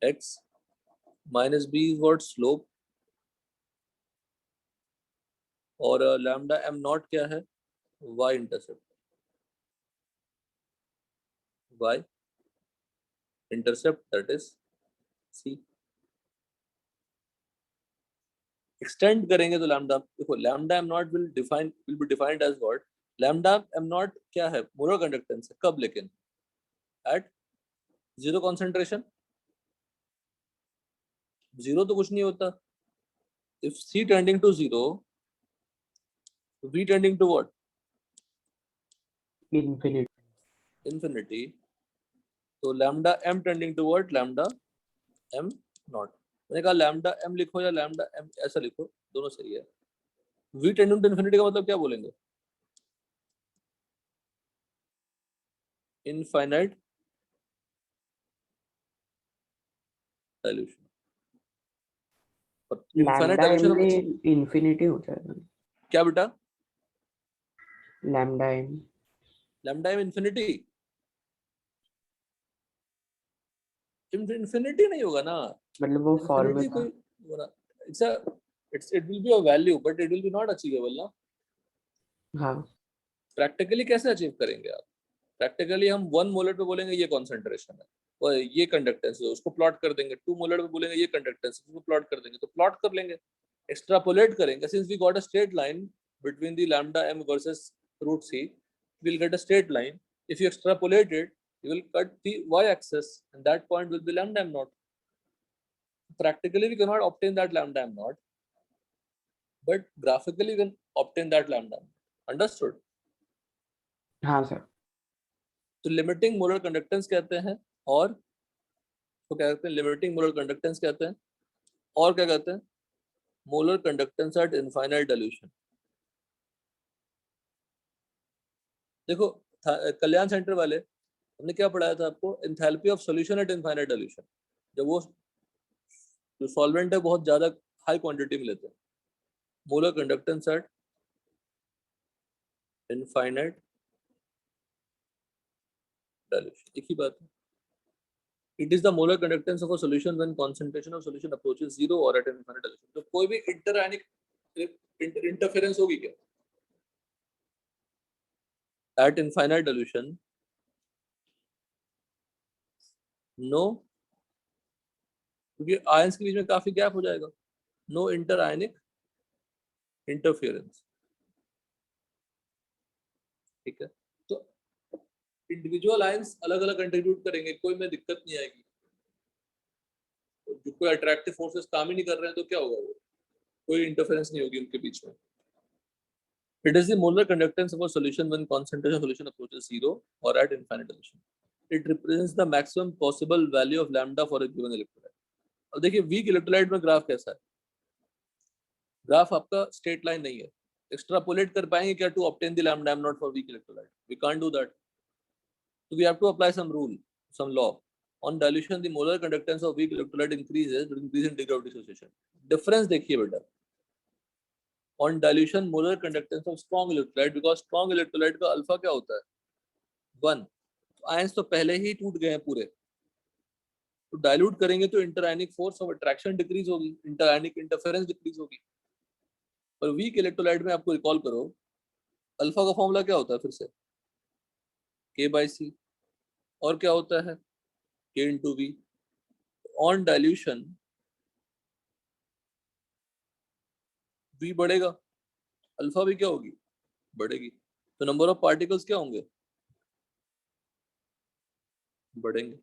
X. Minus B is what? Slope. और लैम्डा एम नॉट क्या है? Y intercept. y intercept, that is c. Extend करेंगे तो लैम्डा, देखो lambda M naught will be defined as what? Lambda M naught क्या है? Molar conductance है. कब? लेकिन एट जीरो कॉन्सेंट्रेशन. जीरो तो कुछ नहीं होता. If c tending to zero, v tending to what? Infinity. तो lambda M tending to what? Lambda M nought. मैंने कहा लैम्डा एम लिखो या लैम्डा एम ऐसा लिखो, दोनों सही है. v टेंडिंग टू इंफिनिटी का मतलब क्या बोलेंगे? Infinite dilution. और इनफाइनाइट डाइल्यूशन में इंफिनिटी हो जाएगा क्या बेटा? Lambda M. Lambda M infinity? Infinity नहीं होगा ना. मतलब वो formula. It will be a value but it will be not achievable ना. हाँ. प्रैक्टिकली कैसे अचीव करेंगे आप? प्रैक्टिकली हम 1 मोलर पे बोलेंगे ये कॉन्सेंट्रेशन है और ये कंडक्टेंस है, उसको प्लॉट कर देंगे। 2 मोलर पे बोलेंगे ये कंडक्टेंस, उसको प्लॉट कर देंगे, तो प्लॉट कर लेंगे, एक्सट्रापोलेट करेंगे। Since we got a straight line between the lambda m versus root c, we'll get a straight line. If you extrapolate it, you will cut the y-axis, and that point will be lambda m naught. Practically, we cannot obtain that lambda m naught, but graphically, we can obtain that lambda m. Understood? हाँ sir. तो limiting molar conductance कहते हैं, और तो क्या कहते हैं? Limiting molar conductance कहते हैं, और क्या कहते हैं? Molar conductance eight infinite dilution. देखो, कल्याण सेंटर वाले हमने क्या पढ़ाया था आपको? Enthalpy of solution at infinite dilution. जब वो जो सॉल्वेंट है बहुत ज्यादा हाई क्वांटिटी में लेते हैं, molar conductance eight infinite dilution, एक ही बात है। It is the molar conductance of a solution when concentration of solution approaches zero or at an infinite dilution. तो कोई भी इंटरआयनिक इंटरफेरेंस होगी क्या at infinite dilution? No, क्योंकि आयंस के बीच में काफी गैप हो जाएगा। नो इंटरआयनिक इंटरफेरेंस, ठीक है। तो इंडिविजुअल आयंस अलग अलग कंट्रीब्यूट करेंगे, कोई में दिक्कत नहीं आएगी। जो कोई अट्रैक्टिव फोर्सेस काम ही नहीं कर रहे हैं तो क्या होगा? वो कोई इंटरफेरेंस नहीं होगी उनके बीच में। It is the molar conductance of a solution when concentration of solution approaches zero or at infinite dilution. It represents the maximum possible value of lambda for a given electrolyte. अब देखिए weak electrolyte में graph कैसा है? Graph आपका straight line नहीं है। Extrapolate कर पाएंगे क्या to obtain the lambda m naught for weak electrolyte? We can't do that, so we have to apply some rule, some law. On dilution, the molar conductance of weak electrolyte increases with increase in degree of dissociation. Difference देखिए बेटा, on dilution molar conductance of strong electrolyte, because strong electrolyte का alpha क्या होता है? 1। Ions तो पहले ही टूट गए हैं पूरे, तो डाइल्यूट करेंगे तो इंटरआयनिक फोर्स ऑफ अट्रैक्शन डिक्रीज होगी, इंटरआयनिक इंटरफेरेंस डिक्रीज होगी। पर वीक इलेक्ट्रोलाइट में आपको रिकॉल करो, अल्फा का फॉर्मूला क्या होता है फिर से? K/C, और क्या होता है? K/V। ऑन डाइल्यूशन V बढ़ेगा, अल्फा भी क्या होगी? बढ़ेगी, तो नंबर ऑफ पार्टिकल्स क्या होंगे? बढ़ेंगे।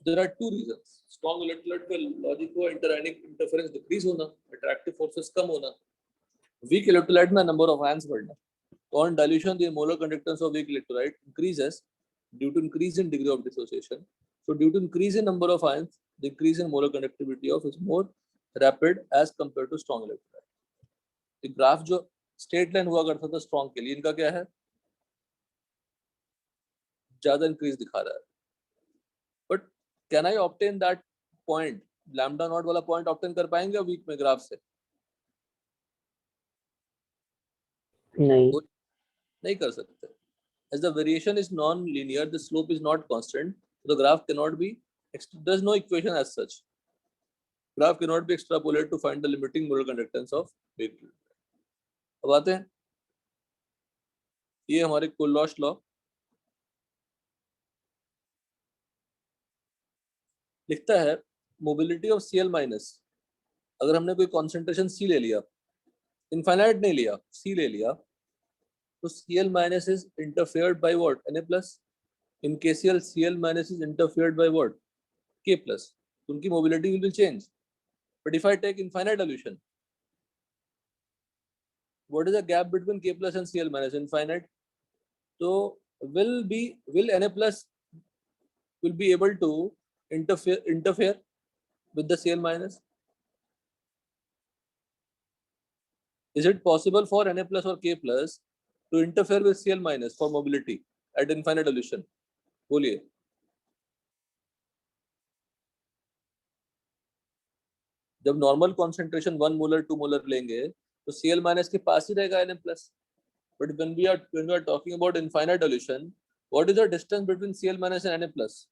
There are two reasons. Strong electrolyte का लॉजिक हुआ इंटरआयनिक इंटरफेरेंस डिक्रीज होना, अट्रैक्टिव फोर्सेस कम होना। वीक इलेक्ट्रोलाइट में नंबर ऑफ आयंस बढ़ना। On dilution, the molar conductance of weak electrolyte increases due to increase in degree of dissociation. So due to increase in number of ions, the increase in molar conductivity of is more rapid as compared to strong electrolyte. The graph जो straight line हुआ करता था strong के लिए, इनका क्या है? ज्यादा increase दिखा रहा है। But can I obtain that point? Lambda naught वाला point obtain कर पाएंगे weak में ग्राफ से? नहीं कर सकते। As the variation is non-linear, the slope is not constant, so the graph cannot be, there's no equation as such. Graph cannot be extrapolated to find the limiting molar conductance of weak electrolyte. अब आते हैं, ये हमारे कोल्लॉश law लिखता है mobility of Cl minus. अगर हमने कोई कॉन्सेंट्रेशन C ले लिया, इनफाइनाइट नहीं लिया, C ले लिया, तो Cl minus is interfered by what? Na plus. In KCl, Cl minus is interfered by what? K plus. उनकी mobility will change. But if I take infinite dilution, what is the gap between K plus and Cl minus? Infinite. So will Na plus will be able to interfere with the Cl minus? Is it possible for Na plus or K plus to interfere with Cl minus for mobility at infinite dilution? बोलिए। जब normal concentration 1 molar 2 molar लेंगे तो Cl minus के पास ही रहेगा Na plus. But when we are talking about infinite dilution, what is the distance between Cl minus and Na plus?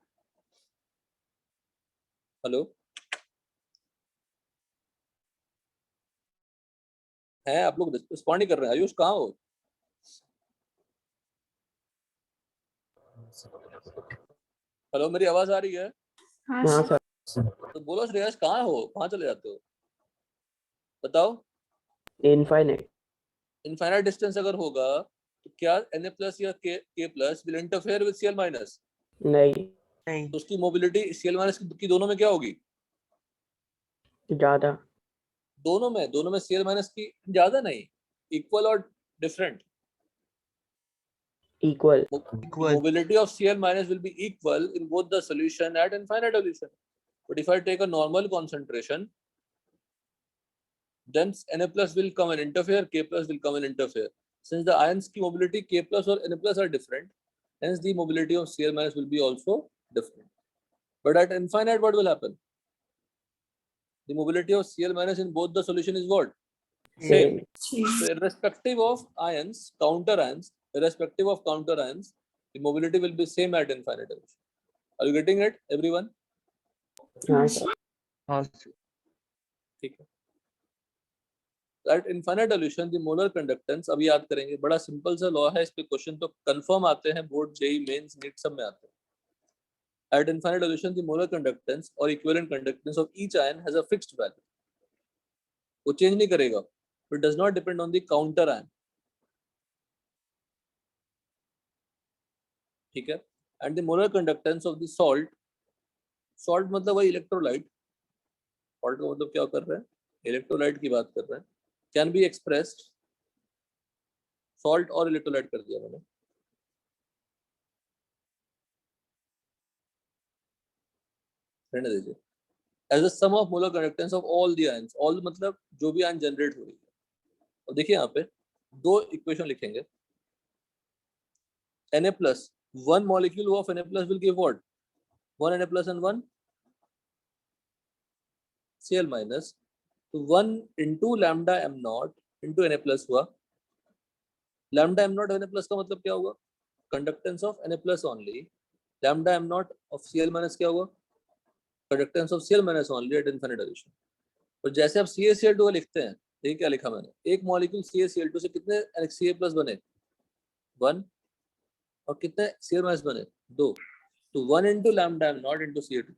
Hello, है आप लोग respond नहीं कर रहे हैं? आयुष कहाँ हो? हेलो, मेरी आवाज आ रही है? हाँ हाँ सर। सर। तो बोलो श्रेयस, कहाँ हो, कहाँ चले जाते हो? बताओ। इनफाइनाइट। इनफाइनाइट डिस्टेंस अगर होगा तो क्या Na प्लस या K plus will interfere with Cl minus? नहीं, तो उसकी मोबिलिटी Cl माइनस की दोनों में क्या होगी? ज्यादा। दोनों में Cl माइनस की ज्यादा नहीं, इक्वल और different. Equal. The mobility of Cl minus will be equal in both the solution at infinite dilution. But if I take a normal concentration, then Na plus will come and interfere, K plus will come and interfere. Since the ions की mobility K plus or Na plus are different, hence the mobility of Cl minus will be also different. But at infinite, what will happen? The mobility of Cl minus in both the solution is what? Same. So irrespective of ions, irrespective of counter ions, the mobility will be same at infinite dilution. Are you getting it, everyone? हाँ sir. ठीक है. At infinite dilution, the molar conductance, अभी याद करेंगे, बड़ा simple सा law है, इस पे क्वेश्चन तो कंफर्म आते हैं, बोर्ड जेई मेंस नीट सब में आते हैं. At infinite dilution, the molar conductance or equivalent conductance of each ion has a fixed value. वो चेंज नहीं करेगा. It does not depend on the counter ion. ठीक है. And the molar conductance of the salt मतलब वही electrolyte. Salt का मतलब क्या कर रहे हैं? इलेक्ट्रोलाइट की बात कर रहे हैं. कैन बी एक्सप्रेस्ड, सॉल्ट और इलेक्ट्रोलाइट कर दिया मैंने. रहने दीजिए. As a sum of molar conductance of all the ions. All मतलब जो भी आयन जनरेट हो रही है. और देखिए यहाँ पे दो इक्वेशन लिखेंगे. Na plus, one molecule of Na plus will give what? One Na plus and one Cl minus. तो 1 into lambda m naught into Na plus हुआ. lambda m naught Na plus का मतलब क्या होगा? Conductance of Na plus only. lambda m naught of Cl minus क्या होगा? Conductance of Cl minus only at infinite dilution. और जैसे आप CaCl2 लिखते हैं, देखिए क्या लिखा मैंने. एक मॉलिक्यूल CaCl2 से कितने Ca प्लस बने? 1. और कितने Cl माइनस बने? 2. तो 1 into lambda m naught into Ca2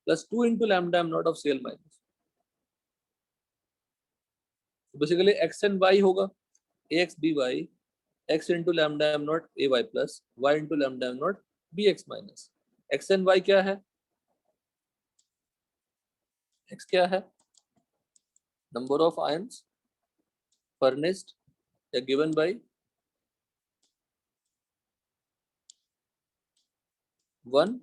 plus 2 into lambda m naught of Cl minus. Basically x and y होगा. ax by x into lambda m naught ay plus y into lambda m naught bx minus. x and y क्या है? x क्या है? Number of ions furnished या given by 1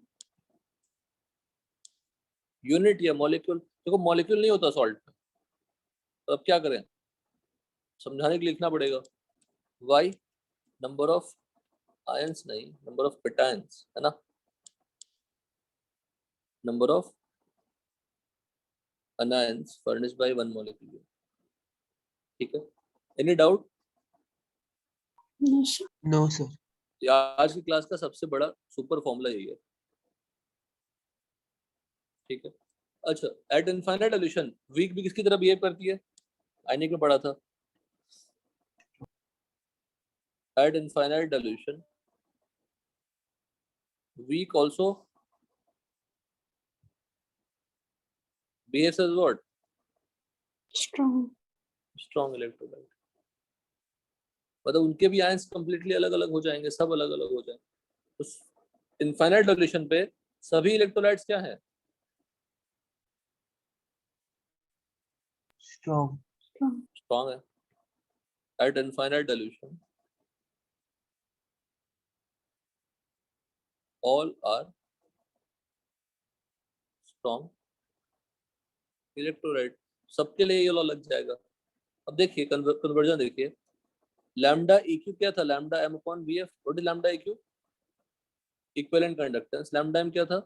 unit या molecule. देखो molecule नहीं होता सॉल्ट में, तो अब क्या करें? समझाने के लिए लिखना पड़ेगा. y नंबर ऑफ आयंस नहीं, नंबर ऑफ पेटायंस है ना. Number of anions furnished by one molecule. ठीक है. Any doubt? No sir. No, sir. आज की क्लास का सबसे बड़ा सुपर फॉर्मूला यही है. ठीक है. अच्छा, एट इनफाइनाइट डिल्यूशन वीक भी किसकी तरह बिहेव करती है? आयनिक में पढ़ा था. At infinite dilution weak also behaves as what? Strong. Strong electrolyte. मतलब उनके भी आयंस कंप्लीटली अलग अलग हो जाएंगे, सब अलग अलग हो जाएंगे. तो इनफाइनाइट डिल्यूशन पे सभी इलेक्ट्रोलाइट्स क्या हैं? Strong. Strong. स्ट्रॉन्ग है. At infinite dilution all are strong electrolyte. सबके लिए ये लॉ लग जाएगा. अब देखिए कन्वर्जन देखिए. लैम्डा EQ क्या था? Lambda m upon Vf. What is lambda EQ? Equivalent conductance. Lambda m क्या था?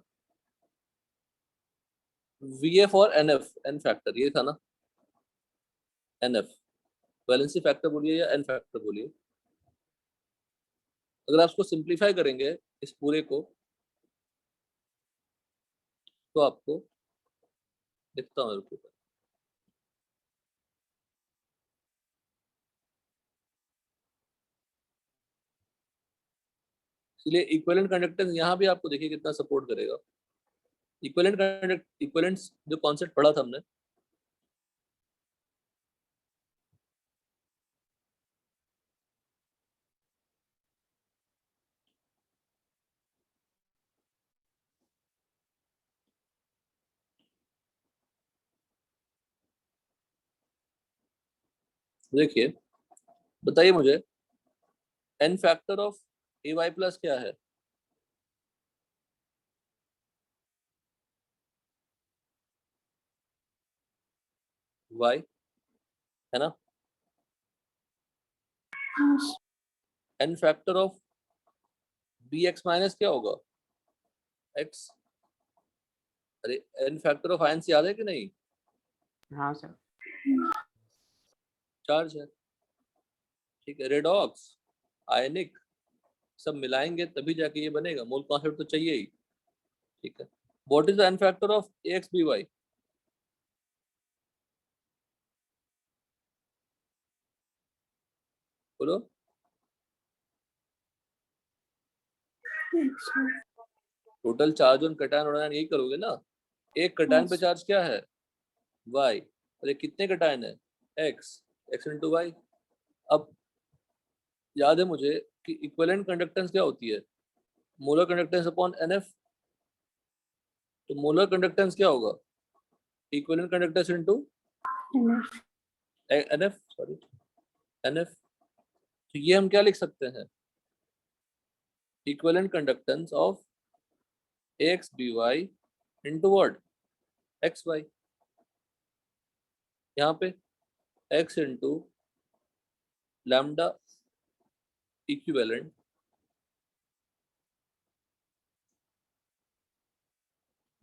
Vf और NF, n फैक्टर ये था ना. NF वैलेंसी फैक्टर बोलिए या n फैक्टर बोलिए. अगर आप इसको सिंप्लीफाई करेंगे इस पूरे को, तो आपको दिखता हूँ रुको. इसलिए इक्विवेलेंट कंडक्टेंस यहाँ भी आपको देखिए कितना सपोर्ट करेगा। इक्विवेलेंस जो कॉन्सेप्ट पढ़ा था हमने, देखिए बताइए मुझे n factor of A Y plus क्या है? y है ना। yes, n factor of B X minus क्या होगा? x। अरे n फैक्टर ऑफ आयंस याद है कि नहीं? हाँ सर। चार्ज है, ठीक है। रेडॉक्स, आयनिक, सब मिलाएंगे तभी जाके ये बनेगा। मोल कॉन्सेप्ट तो चाहिए ही, ठीक है। What is the n factor of A X B Y? बोलो। yes, sir. Total charge on cation और आयन यही करोगे ना। एक कटायन पे Yes. चार्ज क्या है? y। अरे कितने कटायन है? x। x into Y. अब याद है मुझे कि इक्विवेलेंट कंडक्टेंस क्या होती है? Molar conductance upon nf। तो मोलर कंडक्टेंस क्या होगा? Equivalent conductance into Enough. nf, sorry nf। तो ये हम क्या लिख सकते हैं? Equivalent conductance of ax by into what? xy। यहाँ पे x इनटू लैम्डा इक्विवेलेंट,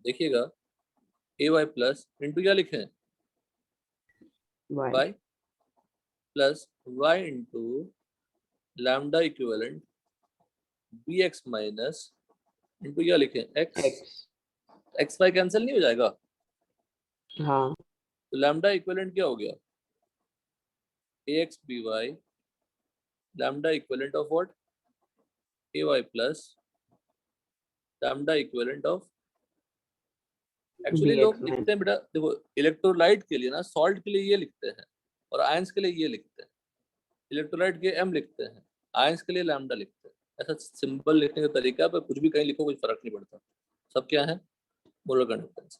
देखिएगा ए वाई प्लस इंटू क्या लिखे हैं? y y plus y into lambda equivalent B X minus into क्या लिखे? x। x। X Y cancel नहीं हो जाएगा? हाँ तो लैम्डा इक्विवेलेंट क्या हो गया? A X B Y lambda equivalent of what? A Y plus lambda equivalent of. Actually bx लोग माइनस। लिखते हैं बेटा, देखो इलेक्ट्रोलाइट के लिए ना, सॉल्ट के लिए ये लिखते हैं और आयंस के लिए ये लिखते हैं। इलेक्ट्रोलाइट के m लिखते हैं, आयंस के लिए लैम्डा लिखते हैं। ऐसा सिंपल लिखने का तरीका है, पर कुछ भी कहीं लिखो कुछ फर्क नहीं पड़ता। सब क्या है? Molar conductance.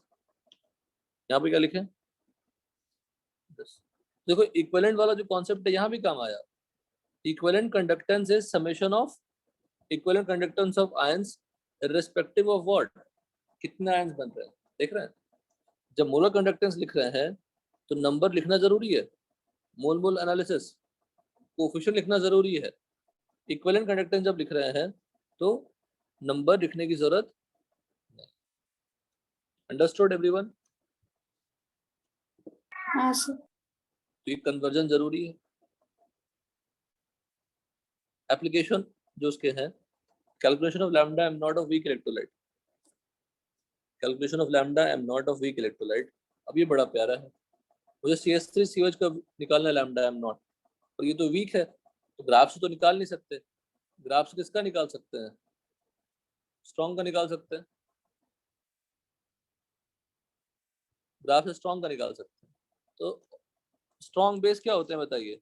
यहाँ पे क्या लिखे? देखो इक्विवेलेंट वाला जो कॉन्सेप्ट है यहाँ भी काम आया। Equivalent conductance is summation of equivalent conductance of ions irrespective of what? कितने आयंस बन रहे हैं, देख रहे हैं। जब मोलर कंडक्टेंस लिख रहे हैं तो नंबर लिखना जरूरी है। मोल मोल एनालिसिस, कोफिशिएंट लिखना जरूरी है। इक्विवेलेंट कंडक्टेंस जब लिख रहे हैं तो नंबर लिखने की जरूरत नहीं। Understood everyone? Yes, sir. तो ये कन्वर्जन जरूरी है। एप्लीकेशन जो उसके हैं, calculation of lambda M naught of weak electrolyte. Calculation of lambda M naught of weak electrolyte. अब ये बड़ा प्यारा है, मुझे CH3COH का निकालना है लैम्डा एम नॉट, और ये तो वीक है तो ग्राफ से तो निकाल नहीं सकते। ग्राफ से किसका निकाल सकते हैं? स्ट्रॉन्ग का निकाल सकते हैं। ग्राफ से स्ट्रॉन्ग का निकाल सकते हैं। तो स्ट्रॉन्ग बेस क्या होते हैं बताइए?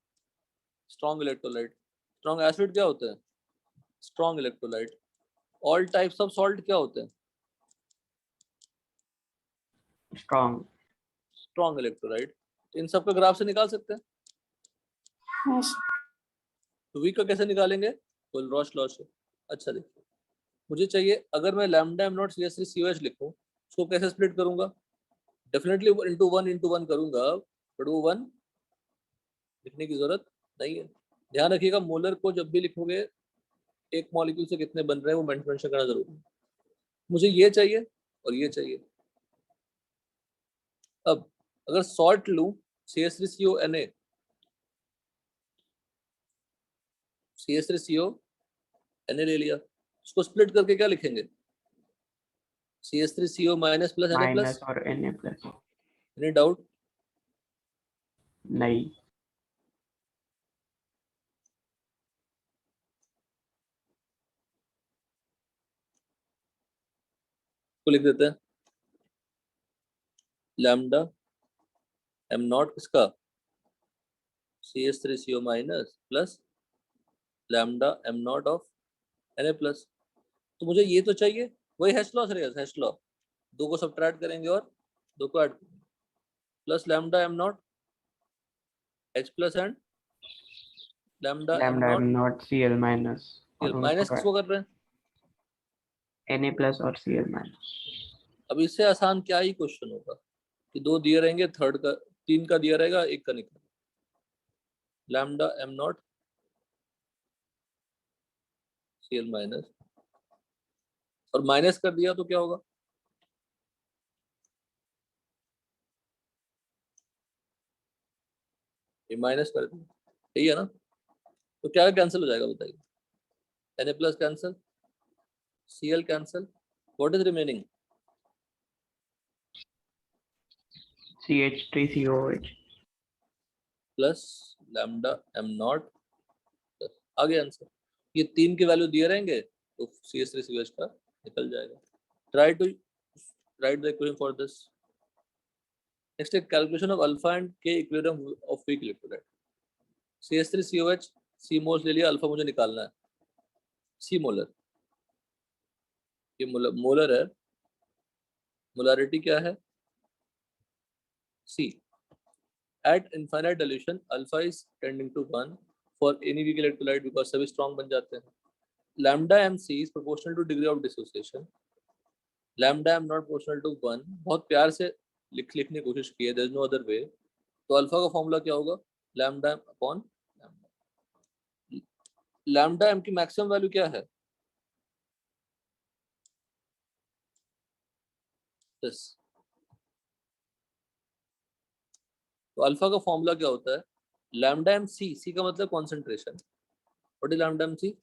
Strong electrolyte. स्ट्रॉन्ग एसिड क्या होते हैं? Strong electrolyte. All types of salt क्या होते हैं? स्ट्रॉन्ग। Strong electrolyte. इन सब का ग्राफ से निकाल सकते हैं। Yes. तो वीक का कैसे निकालेंगे? कोलरॉश लॉ से। अच्छा देखिए, मुझे चाहिए अगर मैं लैम्डा एम नॉट CH3COH लिखूं, उसको कैसे स्प्लिट करूंगा? डेफिनेटली इंटू वन करूंगा, बट वो वन लिखने की जरूरत नहीं है। ध्यान रखिएगा, मोलर को जब भी लिखोगे एक मॉलिक्यूल से कितने बन रहे हैं वो मेंशन करना जरूरी है। मुझे ये चाहिए और ये चाहिए। अब अगर सॉल्ट लूं, CH3CONA, CH3CONA ले लिया, उसको स्प्लिट करके क्या लिखेंगे? CH3CO minus plus Na plus. Minus और Na प्लस। Any doubt? नहीं। इसको लिख देते हैं लैम्डा एम नॉट किसका CH3CO minus plus lambda M naught of Na plus. तो मुझे ये तो चाहिए, वही हैश लॉ रहेगा, हैश लॉ, दो को सब्ट्रैक्ट करेंगे और दो को ऐड करेंगे, plus lambda M naught H plus and lambda M lambda नॉट m naught Cl minus और माइनस उनको किसको कर रहे हैं। Na plus और Cl minus। अब इससे आसान क्या ही क्वेश्चन होगा कि दो दिए रहेंगे, थर्ड का तीन का दिया रहेगा, एक का निकल, lambda M not Cl minus, और माइनस कर दिया तो क्या होगा, ये माइनस कर दिया, यही है ना। तो क्या कैंसिल हो जाएगा बताइए, Na plus cancel, Cl cancel, what is remaining, CH3COH। Plus lambda M nought, आ गया आंसर। ये तीन की वैल्यू दिए रहेंगे तो CH3COH का निकल जाएगा। Try to write the equation for this. Next है calculation of alpha and K equilibrium of weak electrolyte. CH3COH C moles ले लिया, अल्फा मुझे निकालना है, सी मोलर, ये मोलर है, मोलारिटी क्या है C। At infinite dilution, alpha is tending to 1 for any weak electrolyte because सभी strong बन जाते हैं। Lambda MC is proportional to degree of dissociation. Lambda M not proportional to 1, बहुत प्यार से लिखने की कोशिश की है, there is no other way। तो अल्फा का फॉर्मूला क्या होगा, lambda M upon lambda. Lambda M की मैक्सिमम वैल्यू क्या है, दिस। तो अल्फा का फॉर्मूला क्या होता है, लैम्डा एम सी, सी का मतलब concentration, what is lambda M C,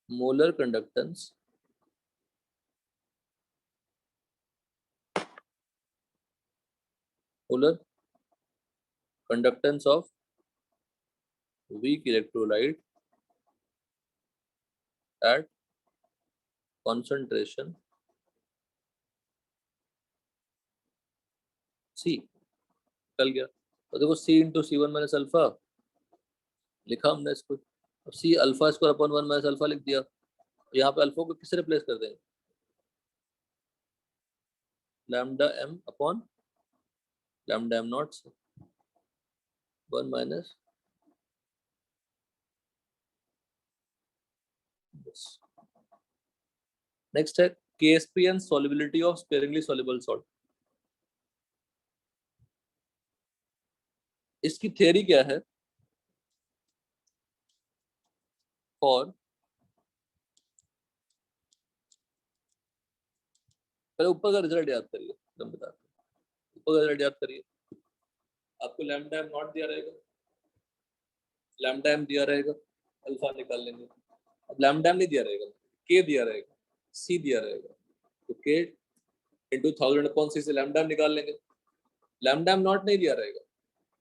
molar conductance molar conductance of weak electrolyte at concentration C। निकल गया। तो देखो C into C1 minus alpha लिखा हमने इसको, अब C alpha square upon 1 minus alpha लिख दिया। यहाँ पे अल्फा को किससे रिप्लेस कर देंगे, lambda M upon lambda M naught से 1 माइनस नेक्स्ट है KSPN solubility of sparingly soluble salt। इसकी थ्योरी क्या है, फॉर पहले ऊपर का रिजल्ट याद करिए, एकदम बताते हैं, ऊपर का रिजल्ट याद करिए। आपको लैम्डा एम नॉट दिया रहेगा, लैम्डा एम दिया रहेगा, अल्फा निकाल लेंगे। अब लैम्डा एम नहीं दिया रहेगा, के दिया रहेगा, सी दिया रहेगा, तो के इंटू 1000 अपॉन सी से लैम्डा एम निकाल लेंगे। लैम्डा एम नॉट नहीं दिया रहेगा,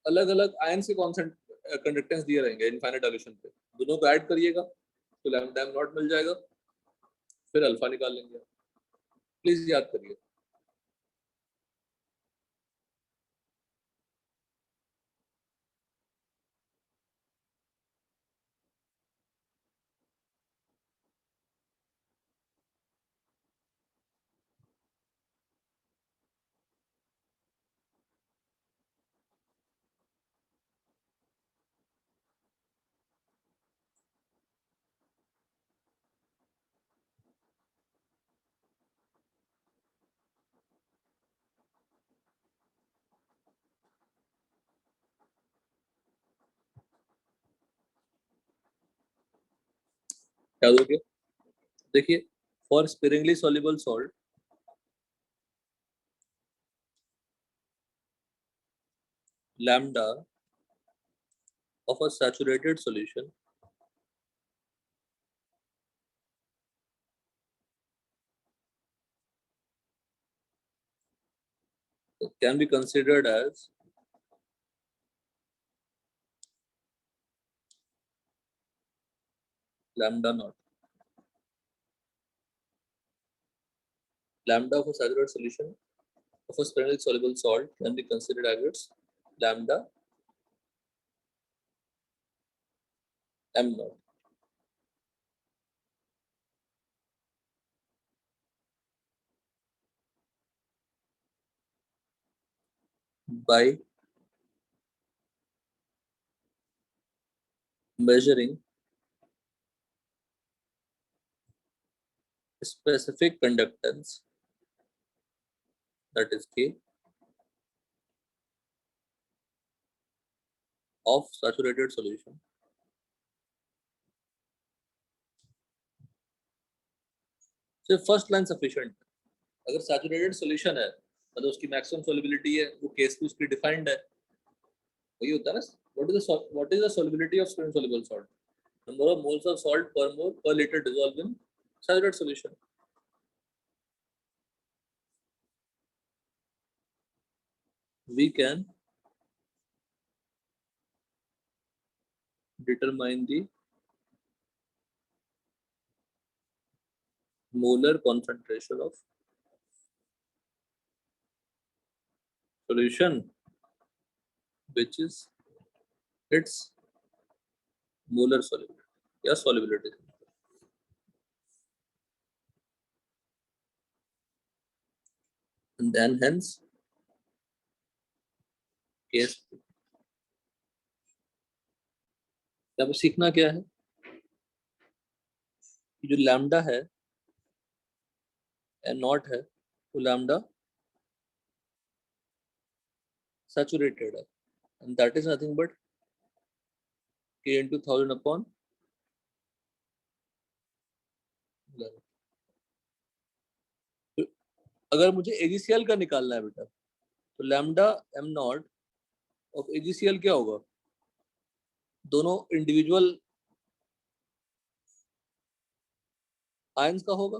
अलग अलग आयंस के कंडक्टेंस दिए रहेंगे इनफाइनाइट डाइल्यूशन पे, दोनों को ऐड करिएगा तो लैम्डा एम नॉट मिल जाएगा, फिर अल्फा निकाल लेंगे। प्लीज याद करिए। याद हो गया, देखिए for sparingly soluble salt lambda of a saturated solution can be considered as lambda naught। lambda of a saturated solution of a sparingly soluble salt can be considered as its lambda m naught. By measuring specific conductance, that is K, of saturated solution so first line sufficient. अगर saturated solution है मतलब उसकी maximum solubility है वो case भी उसकी defined है वही होता है ना. what is the solubility of spring soluble salt? Number of moles of salt per mole per liter dissolved in saturated solution. We can determine the molar concentration of solution which is its molar solubility या solubility. And then hence case अब सीखना क्या है कि जो lambda है N not है वो लैम्डा सैचुरेटेड है and that is nothing but k into 1000 upon 11. तो अगर मुझे AgCl का निकालना है बेटा तो lambda m not of AgCl क्या होगा दोनों इंडिविजुअल आयंस का होगा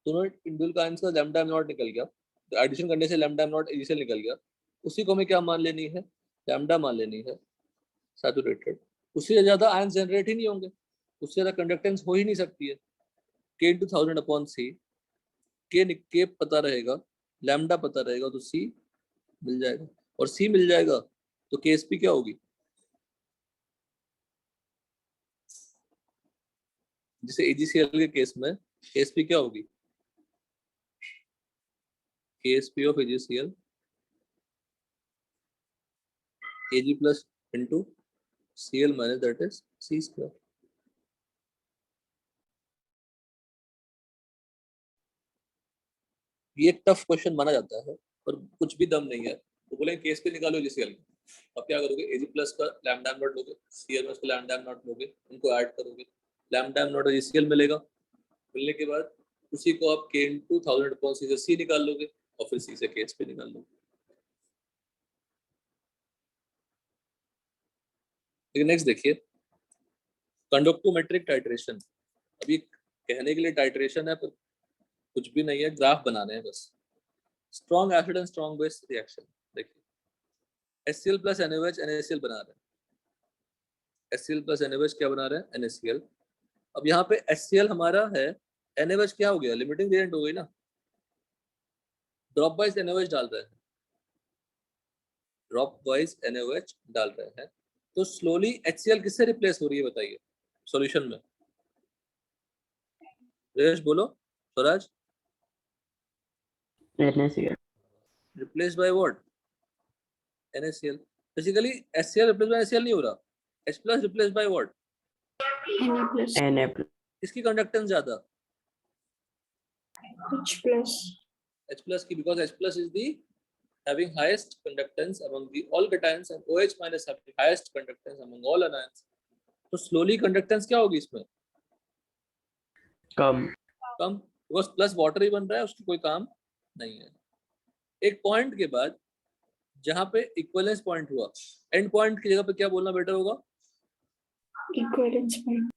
दोनों इंडिविजुअल आयंस का लैम्डा m नॉट निकल गया तो एडिशन करने से लैम्डा m नॉट AgCl निकल गया उसी को हमें क्या मान लेनी है लैम्डा मान लेनी है सैचुरेटेड उससे ज्यादा आयंस जनरेट ही नहीं होंगे उससे ज्यादा कंडक्टेंस हो ही नहीं सकती है k into 1000 upon c k पता रहेगा लैम्डा पता रहेगा तो c मिल जाएगा और c मिल जाएगा तो KSP क्या होगी जैसे AgCl के केस में KSP क्या होगी KSP of AgCl Ag plus into Cl minus that is C square. ये एक टफ क्वेश्चन माना जाता है पर कुछ भी दम नहीं है तो बोले KSP निकालो AgCl अब क्या करोगे Ag प्लस का लैम्डा m नॉट लोगे Cl में उसका लैम्डा m नॉट लोगे उनको ऐड करोगे लैम्डा m नॉट AgCl मिलेगा मिलने के बाद उसी को आप k into 1000 upon c से c निकाल लोगे और फिर c से KSP निकाल लोगे. नेक्स्ट देखिए कंडक्टोमेट्रिक टाइट्रेशन अभी कहने के लिए टाइट्रेशन है पर कुछ भी नहीं है ग्राफ बनाने हैं बस. Strong acid and strong base reaction देखिए HCl plus NaOH NaCl बना रहे हैं HCl plus NaOH क्या बना रहे हैं NaCl. अब यहाँ पे HCl हमारा है NaOH क्या हो गया लिमिटिंग रिएजेंट हो गई ना ड्रॉप वाइज NaOH डाल रहे हैं ड्रॉप वाइज NaOH डाल रहे हैं तो स्लोली HCl किससे रिप्लेस हो रही है बताइए सॉल्यूशन में रेश बोलो Swaraj NaCl replaced by what NaCl basically HCl replaced by NaCl नहीं हो रहा H plus replaced by what Na plus Na plus इसकी कंडक्टेंस ज्यादा H plus H plus की because H plus is the having highest conductance among the all cations and OH minus having highest conductance among all anions. तो slowly conductance क्या होगी इसमें कम because plus water ही बन रहा है उसकी कोई काम नहीं है. एक पॉइंट के बाद जहां पे इक्विवेलेंस पॉइंट हुआ एंड पॉइंट की जगह पे क्या बोलना बेटर होगा equivalence point.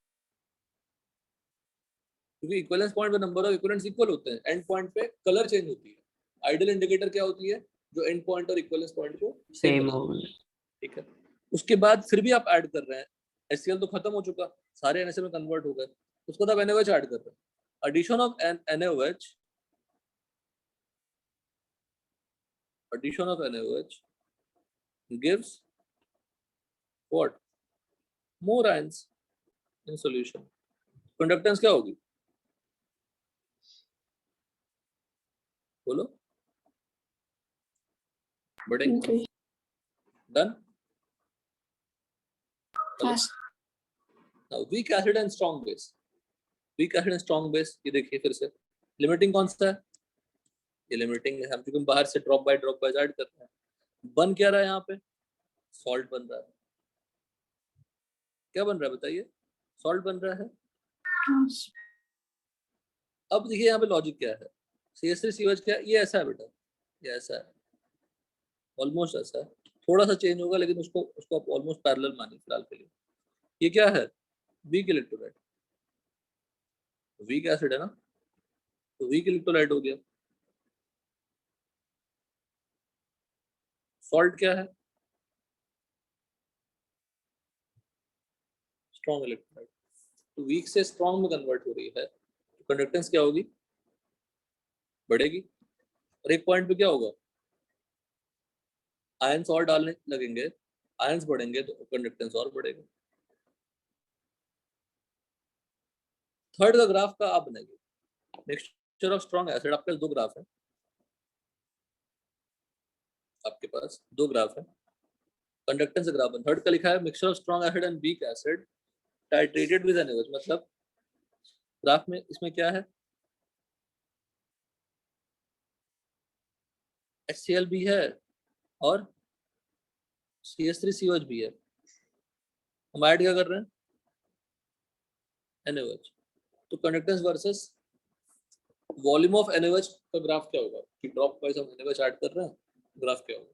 क्योंकि इक्विवेलेंस पॉइंट पे नंबर ऑफ इक्विवेलेंट्स इक्वल होते हैं एंड पॉइंट पे कलर चेंज होती है. आइडियल इंडिकेटर क्या होती है जो एंड पॉइंट और इक्विवेलेंस पॉइंट को सेम हो ठीक है. उसके बाद फिर भी आप ऐड कर रहे हैं HCl तो खत्म हो चुका सारे NaCl में कन्वर्ट हो गए उसको तो आप NaOH ऐड कर रहे हैं. addition of an NaOH, addition of NaOH gives what? More ions in solution. Conductance क्या होगी? बोलो. बढ़ेगी. Increase. Done. Yes. Now weak acid and strong base. Weak acid and strong base ये देखिए फिर से. Limiting कौन सा है? ये limiting है. हम क्योंकि बाहर से drop by ऐड करते हैं. बन क्या रहा है यहाँ पे? Salt बन रहा है. क्या बन रहा है बताइए? Salt बन रहा है. Yes. अब देखिए यहाँ पे लॉजिक क्या है. CH3COH क्या है? ये ऐसा है बेटा. ये ऐसा है. ऑलमोस्ट ऐसा है. थोड़ा सा चेंज होगा लेकिन उसको आप ऑलमोस्ट पैरेलल मानिए फिलहाल के लिए. ये क्या है? Weak electrolyte. वीक एसिड है ना, तो वीक इलेक्ट्रोलाइट हो गया. सॉल्ट क्या है? Strong electrolyte. तो वीक से स्ट्रॉन्ग में कन्वर्ट हो रही है, तो कंडक्टेंस क्या होगी? बढ़ेगी. और एक पॉइंट पे क्या होगा? आयंस और डालने लगेंगे, आयंस बढ़ेंगे तो कंडक्टेंस और बढ़ेगा. थर्ड का ग्राफ का आप बनाइए. Mixture of strong acid. आपके पास दो ग्राफ है. आपके पास दो ग्राफ है. कंडक्टेंस ग्राफ है. थर्ड का लिखा है mixture of strong acid and weak acid titrated with NaOH. मतलब ग्राफ में इसमें क्या है? HCl भी है और CH3COH भी है. हम ऐड क्या कर रहे हैं? NaOH. तो conductance versus volume of NaOH का ग्राफ क्या होगा? कि ड्रॉप वाइज हम NaOH ऐड कर रहे हैं, ग्राफ क्या होगा?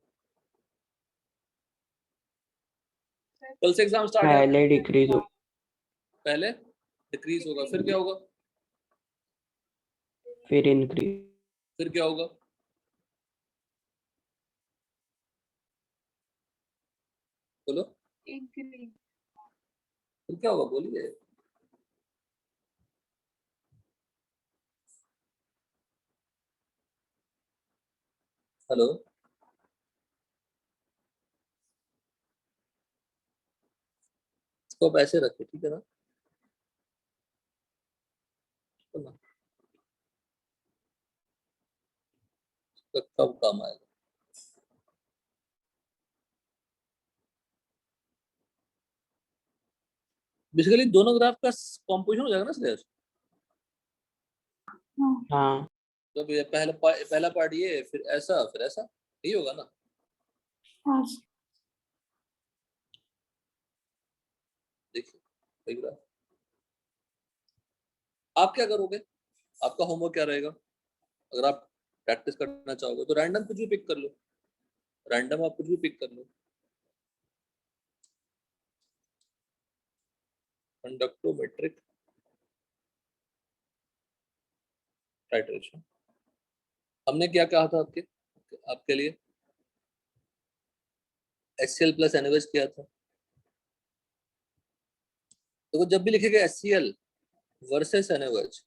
कल से एग्जाम स्टार्ट है. पहले डिक्रीज हो, पहले डिक्रीज होगा, फिर क्या होगा? फिर इंक्रीज. फिर क्या होगा? बोलो. फिर क्या होगा? बोलिए. हेलो. इसको आप ऐसे रखिए, ठीक है ना? कब काम आएगा? बेसिकली दोनों ग्राफ का कॉम्पोजिशन हो जाएगा ना श्रेयस. हाँ. तो ये पहला पार्ट ये, फिर ऐसा, फिर ऐसा, यही होगा ना? Yes. देखिए ग्राफ. आप क्या करोगे? आपका होमवर्क क्या रहेगा? अगर आप प्रैक्टिस करना चाहोगे तो रैंडम कुछ भी पिक कर लो. रैंडम आप कुछ भी पिक कर लो. Conductometric titration. हमने क्या कहा था आपके आपके लिए? HCl प्लस NaOH किया था. तो जब भी लिखेगा HCl वर्सेस NaOH,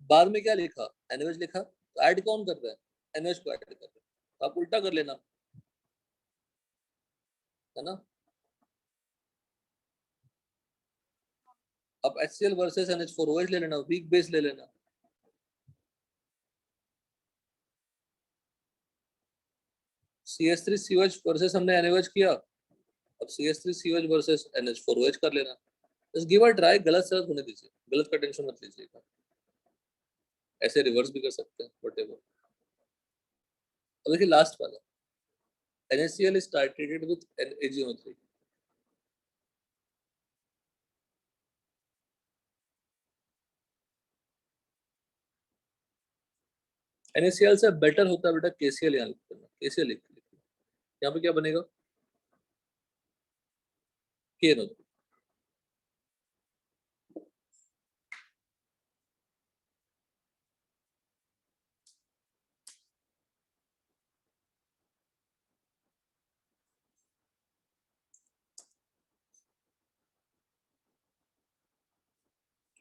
बाद में क्या लिखा? NaOH लिखा. तो ऐड कौन कर रहा है? NaOH को ऐड कर रहा है. तो आप उल्टा कर लेना, है ना? आप HCl वर्सेस NH4OH ले लेना, वीक बेस ले लेना. CH3COH वर्सेस हमने NaOH किया. अब CH3COH वर्सेस NH4OH कर लेना. बस गिव अ ट्राई. गलत सलत होने दीजिए, गलत का टेंशन मत लीजिएगा. ऐसे रिवर्स भी कर सकते हैं, व्हाटएवर. अब देखिए लास्ट वाला. NaCl is titrated with AgO3. NaCl से बेटर होता है बेटा KCl. यहाँ लिख देना, KCl लिख. यहाँ पे क्या बनेगा? KNO3.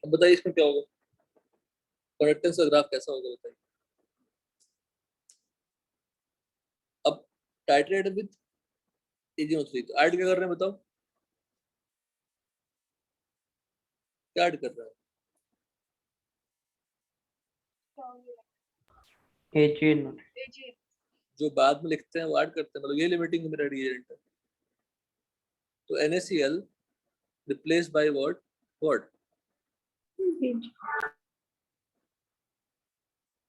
अब बताइए इसमें क्या होगा? कंडक्टेंस का ग्राफ कैसा होगा बताइए। अब टाइट्रेट विद AgO3 तो ऐड क्या कर रहे हैं बताओ, क्या ऐड कर रहा है? AgNO3 जो बाद में लिखते हैं वो ऐड करते हैं, मतलब ये लिमिटिंग मेरा रिएजेंट है। तो NaCl replace by what what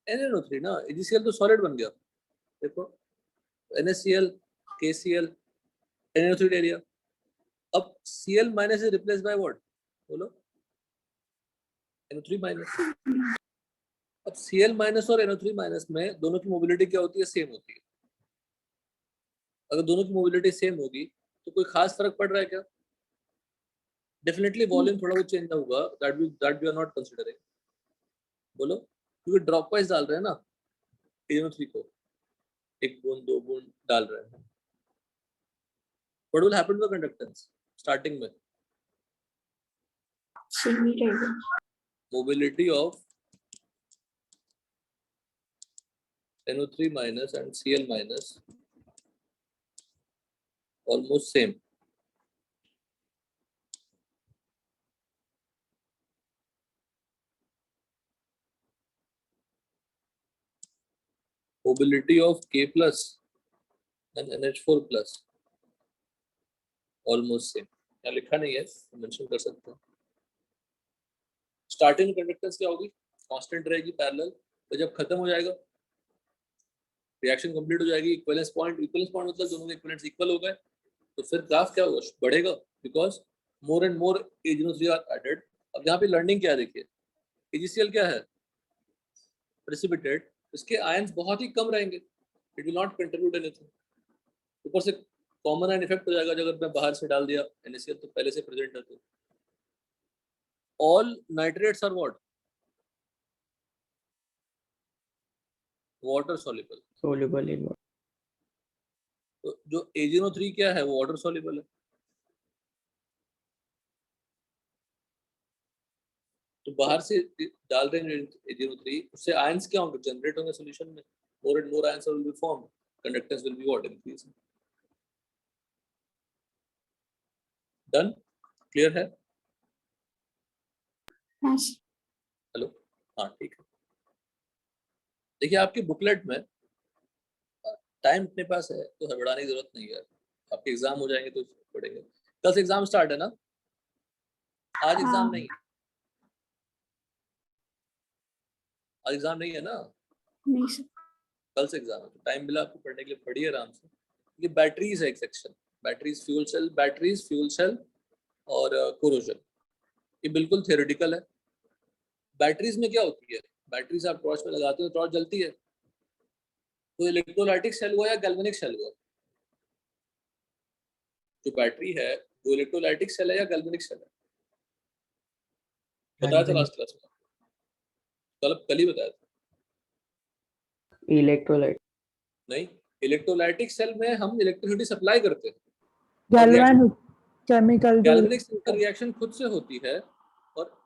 NaNO3 ना, AgCl तो सॉलिड बन गया। देखो NaCl KCl NaNO3 ले लिया, अब Cl minus is replace by what बोलो, NO3 माइनस। अब Cl माइनस और NO3 माइनस में दोनों की मोबिलिटी क्या होती है, सेम होती है। अगर दोनों की मोबिलिटी सेम होगी तो कोई खास फर्क पड़ रहा है क्या? डेफिनेटली वॉल्यूम थोड़ा बहुत चेंज होगा, that we are not considering. बोलो, क्योंकि ड्रॉप वाइज डाल रहे हैं ना AgO3 को, एक बूंद दो बूंद डाल रहे हैं। What will happen to the conductance starting में? सेमी रहेगा। Mobility of NO3 minus and Cl minus almost same. Mobility of K plus and NH4 plus almost same. यहाँ लिखा नहीं है, मेंशन कर सकते हैं। स्टार्टिंग कंडक्टेंस क्या होगी, कांस्टेंट रहेगी पैरेलल, तो जब खत्म हो जाएगा रिएक्शन कंप्लीट हो जाएगी, इक्विवेलेंस पॉइंट मतलब दोनों के इक्विवेलेंट्स इक्वल हो गए, तो फिर ग्राफ क्या होगा, बढ़ेगा, because more and more AgO3 are added. अब यहाँ पे लर्निंग क्या है देखिए, AgCl क्या है, प्रेसिपिटेट, इसके आयंस बहुत ही कम रहेंगे, it will not contribute anything. ऊपर से कॉमन आयन इफेक्ट हो जाएगा, अगर मैं बाहर से डाल दिया NaCl तो पहले से प्रेजेंट है। तो all nitrates are what, water soluble. soluble in water. तो जो AgNO3 क्या है, वो वाटर सॉल्युबल है। तो बाहर से डाल रहे हैं AgNO3, उससे आयंस क्या होंगे, जनरेट होंगे सॉल्यूशन में, मोर and more ions will be formed, conductance will be what, increase. Done, clear है? Yes. हेलो, हाँ ठीक है। देखिए आपकी बुकलेट में टाइम अपने पास है तो हड़बड़ाने की जरूरत नहीं है, आपके एग्जाम हो जाएंगे तो पढ़ेंगे। कल से एग्जाम स्टार्ट है ना, आज एग्जाम नहीं, आज एग्जाम नहीं है ना, नहीं सर। कल से एग्जाम है, तो टाइम मिला आपको पढ़ने के लिए, पढ़िए आराम से। ये बैटरीज है एक सेक्शन, बैटरीज फ्यूल सेल और कोरोजन, ये बिल्कुल थियोरेटिकल है। बैटरीज में क्या होती है, बैटरीज आप टॉर्च में लगाते हो, टॉर्च जलती है, तो इलेक्ट्रोलाइटिक सेल हुआ या गैल्वेनिक सेल हुआ, जो बैटरी है वो इलेक्ट्रोलाइटिक सेल है या गैल्वेनिक सेल है, बताया था लास्ट क्लास में, कल ही बताया था। Electrolyte. नहीं, इलेक्ट्रोलाइटिक सेल में हम इलेक्ट्रिसिटी सप्लाई करते हैं, गैल्वेनिक केमिकल गैल्वेनिक सेल का रिएक्शन खुद से होती है और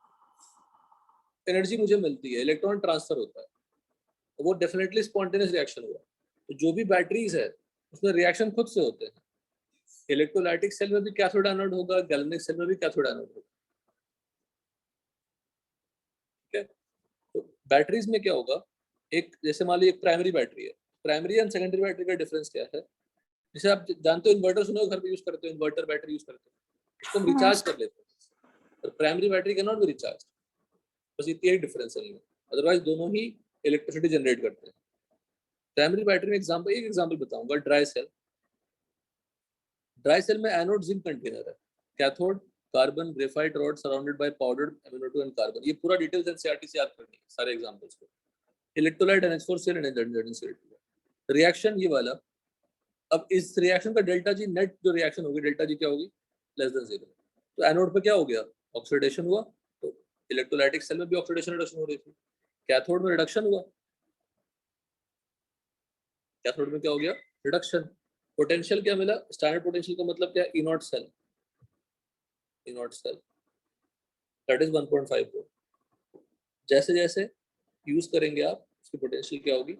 एनर्जी मुझे मिलती है, इलेक्ट्रॉन ट्रांसफर होता है, तो वो डेफिनेटली स्पॉन्टेनियस रिएक्शन हुआ। तो जो भी बैटरीज है उसमें रिएक्शन खुद से होते हैं, इलेक्ट्रोलाइटिक सेल में भी कैथोड एनोड होगा, गैल्वेनिक सेल में भी कैथोड एनोड होगा, ठीक है। तो बैटरीज में क्या होगा, एक जैसे मान लीजिए एक प्राइमरी बैटरी है, प्राइमरी एंड सेकेंडरी बैटरी का डिफरेंस क्या है, जैसे आप जानते हो इन्वर्टर सुनो, घर पे यूज करते हो, इन्वर्टर बैटरी यूज करते हो, इसको हम रिचार्ज कर लेते हैं, और primary battery can not be recharge, बस इतनी ही डिफरेंस है इनमें, अदरवाइज दोनों ही इलेक्ट्रिसिटी जनरेट करते हैं। प्राइमरी बैटरी में एक एग्जांपल बताऊंगा, ड्राई सेल में एनोड जिंक कंटेनर है, cathode carbon graphite rod surrounded by powdered एमिनो2 एंड कार्बन, ये पूरा डिटेल्स एनसीईआरटी से याद करनी है सारे एग्जांपल्स को। Electrolyte NH4 cell and ZnCl2, reaction ये वाला। अब इस रिएक्शन का डेल्टा जी नेट जो रिएक्शन होगी, डेल्टा जी क्या होगी, लेस देन 0। तो एनोड पे क्या हो गया, ऑक्सीडेशन हुआ, तो इलेक्ट्रोलाइटिक सेल में भी ऑक्सीडेशन रिडक्शन हो रही थी, कैथोड में रिडक्शन हुआ, कैथोड में क्या हो गया, रिडक्शन। पोटेंशियल क्या मिला, स्टैंडर्ड पोटेंशियल का मतलब क्या है, E0 cell that is 1.5 volt. जैसे जैसे यूज करेंगे आप, उसकी पोटेंशियल क्या होगी,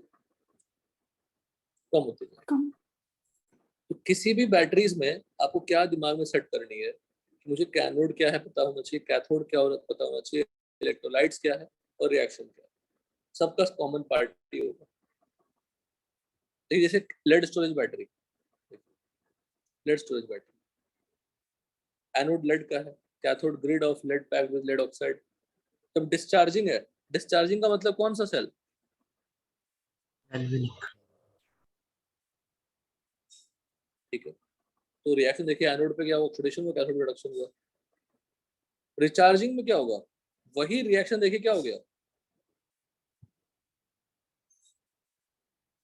कम होती जाएगी। कम। तो किसी भी बैटरीज में आपको क्या दिमाग में सेट करनी है कि मुझे कैनोड क्या है पता होना चाहिए, कैथोड क्या पता होना चाहिए, इलेक्ट्रोलाइट्स क्या है और रिएक्शन क्या है, सबका कॉमन पार्ट ही होगा। जैसे lead storage battery, lead storage battery, anode lead का है, cathode grid of lead packed with lead oxide. जब डिस्चार्जिंग है, डिस्चार्जिंग का मतलब कौन सा सेल, ठीक है। तो रिएक्शन देखिए, एनोड पे क्या हुआ, ऑक्सीडेशन हुआ, कैथोड रिडक्शन हुआ। रिचार्जिंग में क्या होगा, वही रिएक्शन देखिए क्या हो गया,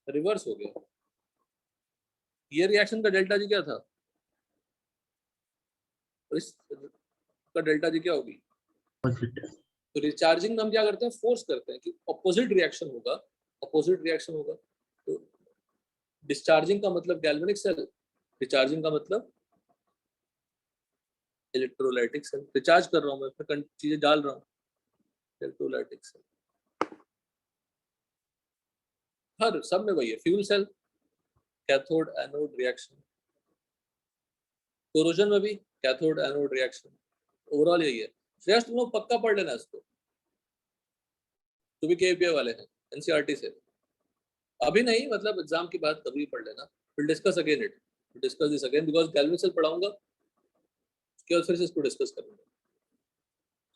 रिवर्स हो गया। ये रिएक्शन का डेल्टा जी क्या था, और इस का डेल्टा जी क्या होगी। तो रिचार्जिंग में हम क्या करते हैं, फोर्स करते हैं कि ऑपोजिट रिएक्शन होगा, ऑपोजिट रिएक्शन होगा। तो डिस्चार्जिंग का मतलब गैल्वेनिक सेल, रिचार्जिंग का मतलब इलेक्ट्रोलाइटिक सेल। रिचार्ज कर रहा हूं मैं, फिर चीजें डाल रहा हूँ, इलेक्ट्रोलाइटिक सेल। हर सब में वही है, fuel cell, cathode anode reaction, corrosion में भी कैथोड एनोड रिएक्शन, ओवरऑल यही है। श्रेयस तुम लोग पक्का पढ़ लेना इसको, जो भी केपीआई वाले हैं एनसीईआरटी से। अभी नहीं, मतलब एग्जाम के बाद कभी पढ़ लेना, फिर discuss again it, discuss this again, because galvanic cell पढ़ाऊंगा, उसके बाद फिर से इसको डिस्कस करूंगा।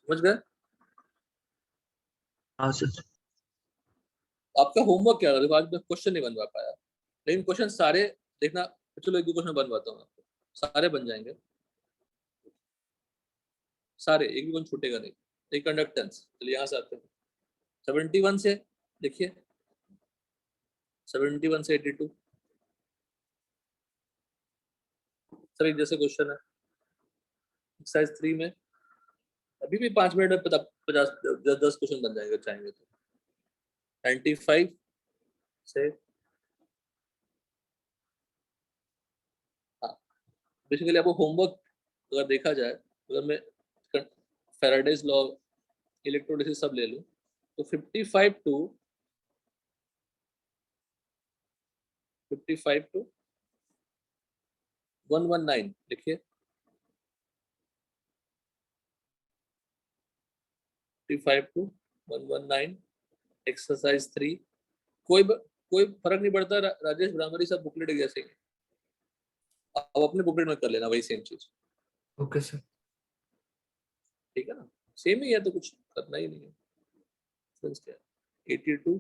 समझ गए? हाँ सर। आपका होमवर्क क्या है, देखो आज मैं क्वेश्चन नहीं बनवा पाया, लेकिन क्वेश्चन सारे देखना, चलो एक दो क्वेश्चन बनवाता हूँ आपको, सारे बन जाएंगे, सारे, एक भी कौन छूटेगा नहीं। एक कंडक्टेंस, चलिए यहाँ से आते हैं 71 से, देखिए 71 से 82, सर एक जैसे क्वेश्चन है एक्सरसाइज 3 में, अभी भी 5 मिनट में 10 क्वेश्चन बन जाएंगे चाहेंगे तो। 95 से, हाँ बेसिकली आपको होमवर्क अगर देखा जाए, अगर मैं फैराडेज लॉ, इलेक्ट्रोलिसिस सब ले लूं, तो 55 टू 119 लिखिए, 55 टू 119, एक्सरसाइज 3। कोई फर्क नहीं पड़ता, राजेश ब्राह्मणी सब बुकलेट जैसे ही, अब अपने बुकलेट में कर लेना वही सेम चीज, ओके सर। ठीक है ना, सेम ही है तो कुछ करना ही नहीं है। डिफरेंस क्या है, 82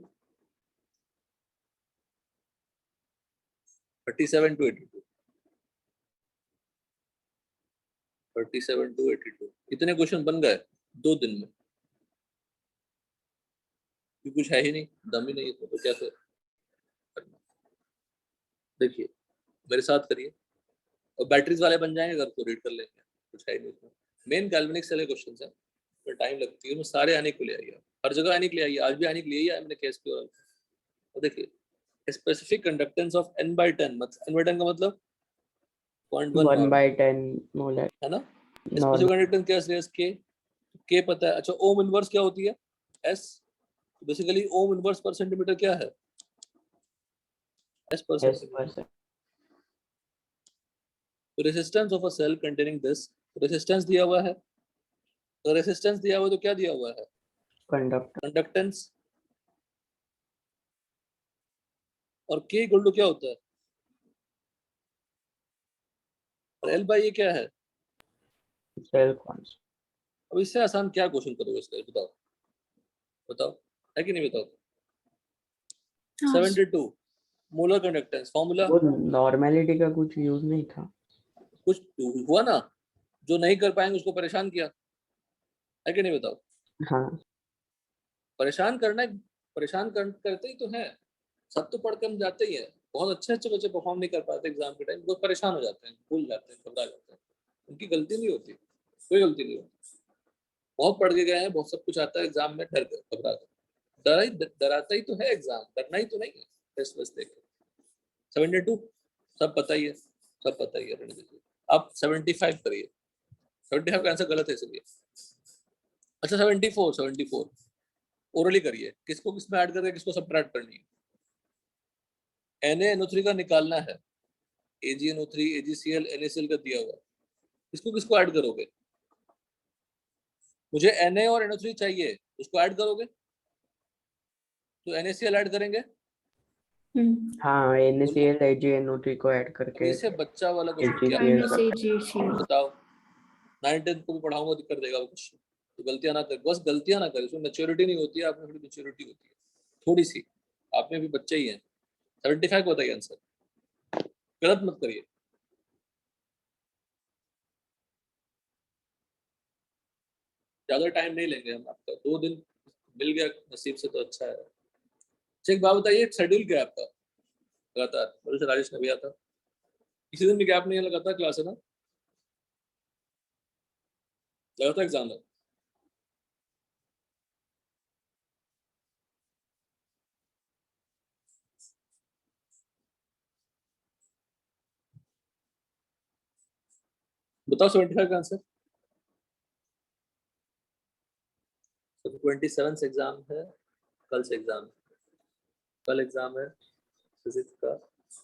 37 टू 82, 37 टू 82, इतने क्वेश्चन बन गए 2 दिन में, कुछ है ही नहीं, दम ही नहीं है, तो क्या करना। देखिए मेरे साथ करिए, और बैटरीज वाले बन जाएंगे अगर तो रीड कर लेंगे, कुछ है ही नहीं। मेन गैल्वेनिक सेल क्वेश्चन है, तो टाइम लगती है, उसमें सारे आने के लिए आइए, हर जगह आने के लिए आइए, आज भी आने के लिए मैंने केस किया। और देखिए स्पेसिफिक कंडक्टेंस ऑफ n/10, मतलब n/10 का मतलब 0.1 1/10 मोलर है ना। नॉर्मल। स्पेसिफिक कंडक्टेंस क्या है, के पता है। अच्छा ओम इनवर्स क्या होती है, s, बेसिकली ओम इनवर्स पर सेंटीमीटर क्या है, s पर सेंटीमीटर। तो resistance of a cell containing this, resistance दिया हुआ है, तो रेजिस्टेंस दिया हुआ है तो क्या दिया हुआ है, कंडक्टेंस, और k इक्वल टू क्या होता है, और l बाई ए क्या है। Cell constant. अब इससे आसान क्या क्वेश्चन करोगे इसका, बताओ बताओ, है कि नहीं बताओ। हाँ, 72 मोलर कंडक्टेंस फॉर्मूला, वो नॉर्मेलिटी का कुछ यूज नहीं था। कुछ हुआ ना, जो नहीं कर पाएंगे उसको परेशान किया, है कि नहीं बताओ। हाँ परेशान करना, करते ही तो है, सब तो पढ़ के हम जाते ही है, बहुत अच्छे अच्छे बच्चे परफॉर्म नहीं कर पाते एग्जाम के टाइम, वो परेशान हो जाते हैं, भूल जाते हैं, घबरा जाते हैं, उनकी गलती नहीं होती, कोई गलती नहीं होती, बहुत पढ़ के गए हैं, बहुत सब कुछ आता है, एग्जाम में डर गए, घबरा गए, डराता ही तो है एग्जाम, डरना ही तो नहीं है, टेस्ट वेस्ट देके। 72 सब पता ही है, सब पता ही है, रहने दीजिए। आप 75 करिए, 75 का आंसर गलत है इसलिए। अच्छा 74 ओरली करिए, किसको किसमें ऐड करके किसको सब्ट्रैक्ट करनी है। NaNO3 का निकालना है, AgNO3 AgCl NaCl का दिया हुआ, इसको किसको ऐड करोगे? मुझे Na और NO3 चाहिए, उसको ऐड करोगे तो NaCl ऐड करेंगे। हाँ, NaCl AgNO3 को ऐड करके इससे बच्चा वाला क्वेश्चन क्या AgCl है NaCl बताओ। 9th को भी पढ़ाऊंगा, दिक्कत देगा वो क्वेश्चन। तो गलतियां ना कर, बस गलतियां ना कर, इसमें मैच्योरिटी नहीं होती है, आप में थोड़ी मैच्योरिटी होती है, थोड़ी सी। आप में भी बच्चे ही हैं। 75 को बताइए आंसर, गलत मत करिए। ज्यादा टाइम नहीं लेंगे हम आपका, 2 दिन मिल गया नसीब से तो अच्छा है। अच्छा, एक बात बताइए, शेड्यूल क्या है आपका लगातार? मेरे से राजेश ने भी आता, किसी दिन भी गैप नहीं है, लगातार क्लास है ना, लगातार एग्जाम है। बताओ 75 का आंसर। 27 से एग्जाम है, कल से एग्जाम है, कल एग्जाम है फिजिक्स का,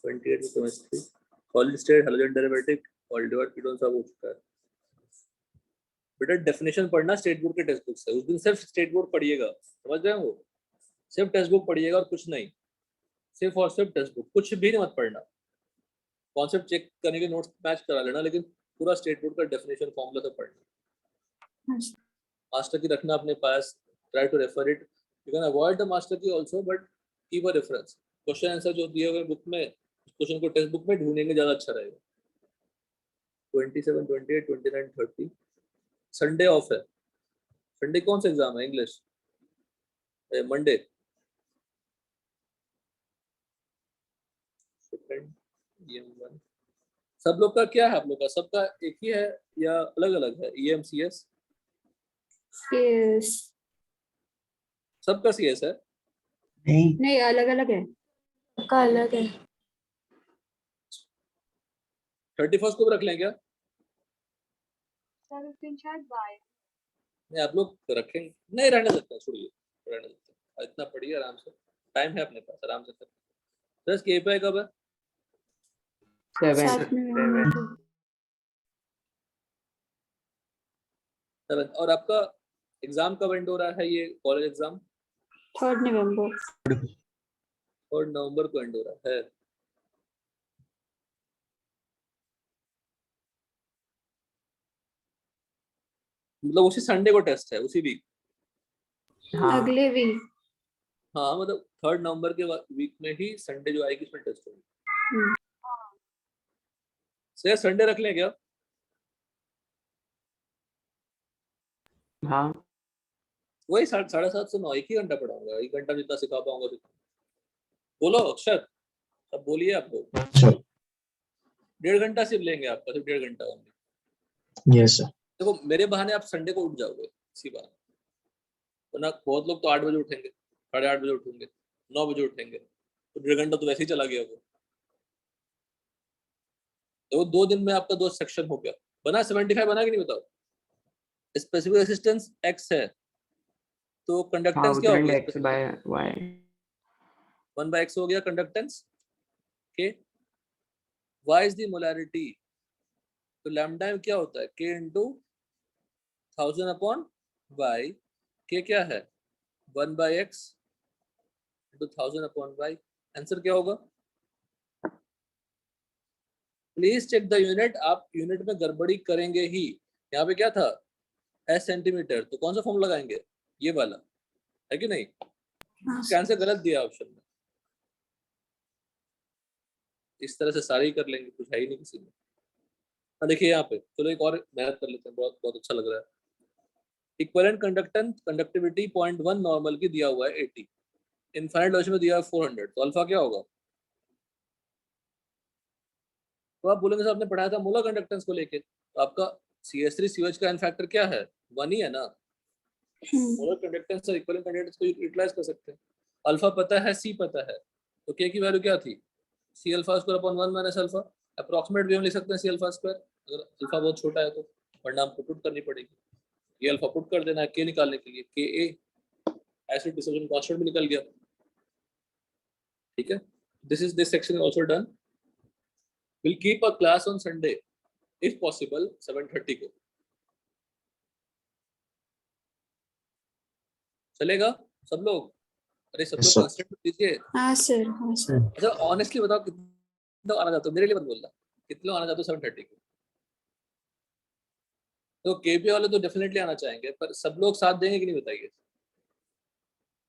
28 में chemistry, solid state, halogen derivative, aldehyde ketone सब हो चुका है। बेटा डेफिनेशन पढ़ना स्टेट बोर्ड के टेक्स्ट बुक से, उस दिन सिर्फ स्टेट बोर्ड पढ़िएगा, समझ रहे हो? सिर्फ टेक्स्ट बुक पढ़िएगा और कुछ नहीं, सिर्फ और सिर्फ टेक्स्ट बुक, कुछ भी नहीं मत पढ़ना। कॉन्सेप्ट चेक करने के नोट्स मैच करा लेना, लेकिन पूरा स्टेट बोर्ड का डेफिनेशन फॉर्मूला सब पढ़ना। मास्टर की रखना अपने पास, try to refer it, you can avoid the master key also, but keep a reference. Question answer जो दिए हुए बुक में, क्वेश्चन को टेक्स्ट बुक में ढूंढेंगे, ज्यादा अच्छा रहेगा। 27 28 29 30 संडे ऑफ है। संडे कौन सा एग्जाम है? English, Monday, EM1। सब लोग का क्या है? आप लोग का सबका एक ही है या अलग अलग है? EMCS Yes. सबका CS है? नहीं, अलग अलग है, सबका अलग है। 31 को भी रख लें क्या? सर उस दिन शायद बाय नहीं, आप लोग रखेंगे? नहीं, रहने देते हैं, छोड़िए, रहने देते हैं, इतना पढ़िए आराम से, टाइम है अपने पास, आराम से करें। दस के पे कब है? 7 7 नवंबर को। 7। और आपका एग्जाम कब एंड हो रहा है? ये कॉलेज एग्जाम 3rd नवंबर। 3 नवंबर को एंड हो रहा है। मतलब उसी संडे को टेस्ट है, उसी वीक? हाँ, अगले वीक। हाँ, मतलब 3 नवंबर के वीक में ही संडे जो आएगी उसमें टेस्ट होगी। सर संडे रख लें क्या? हाँ, वही 7:30 से 9, एक ही घंटा पढ़ाऊंगा, 1 घंटा जितना सिखा पाऊंगा जितना। बोलो अक्षर, अब बोलिए आप लोग। 1.5 घंटा सिर्फ लेंगे आपका, सिर्फ 1.5 घंटा ओनली। Yes sir. देखो मेरे बहाने आप संडे को उठ जाओगे, इसी बात, वरना बहुत लोग तो 8 बजे उठेंगे, 8:30 बजे उठेंगे, 9 बजे उठेंगे, तो 1.5 घंटा तो वैसे ही चला गया वो। तो 2 दिन में आपका 2 सेक्शन हो गया। बना 75 बना कि नहीं बताओ? स्पेसिफिक रेजिस्टेंस x है, तो हाँ, कंडक्टेंस क्या उतने होगी? x by y 1/x हो गया कंडक्टेंस के। y इज द मोलैरिटी, तो लैम्डा में क्या होता है? k into 1000 upon y। k क्या है? 1/x into 1000 upon y। Answer क्या होगा? Please check the unit. आप यूनिट में गड़बड़ी करेंगे ही। यहाँ पे क्या था? s सेंटीमीटर, तो कौन सा फॉर्म लगाएंगे? ये वाला है कि नहीं? इसका आंसर गलत दिया ऑप्शन में। इस तरह से सारे ही कर लेंगे, कुछ है ही नहीं किसी में। हाँ देखिए यहाँ पे, चलो एक और मेहनत कर लेते हैं, बहुत बहुत अच्छा लग रहा है। इक्विवेलेंट कंडक्टेंस कंडक्टिविटी 0.1 नॉर्मल की दिया हुआ है 80, इनफाइनाइट लोशन में दिया है 400, तो अल्फा क्या होगा? तो आप बोलेंगे सर आपने पढ़ाया था मोलर कंडक्टेंस को लेके, तो आपका CH3 COH का एन फैक्टर क्या है? 1 ही है ना। मोलर कंडक्टेंस और इक्विवेलेंट कंडक्टेंस को यूटिलाइज कर सकते हैं। अल्फा पता है, सी पता है, तो के की वैल्यू क्या थी? C alpha square upon 1 minus alpha. Approximate भी हम लिख सकते हैं सी अल्फा स्क्वायर, अगर अल्फा बहुत छोटा है तो, वरना हमको पुट करनी पड़ेगी। ये अल्फा पुट कर देना है के निकालने के लिए, के ए एसिड डिसोसिएशन कांस्टेंट भी निकल गया। ठीक है, this section is also done. We'll keep a class on Sunday if possible 7:30 को, चलेगा सब लोग? अरे सब लोग कांस्टेंट दीजिए। हाँ सर, हाँ सर। अच्छा ऑनेस्टली बताओ कितना आना चाहते हो, मेरे लिए मत बोलना, कितने आना चाहते हो 7:30 को? तो केपी वाले तो डेफिनेटली आना चाहेंगे, पर सब लोग साथ देंगे कि नहीं बताइए?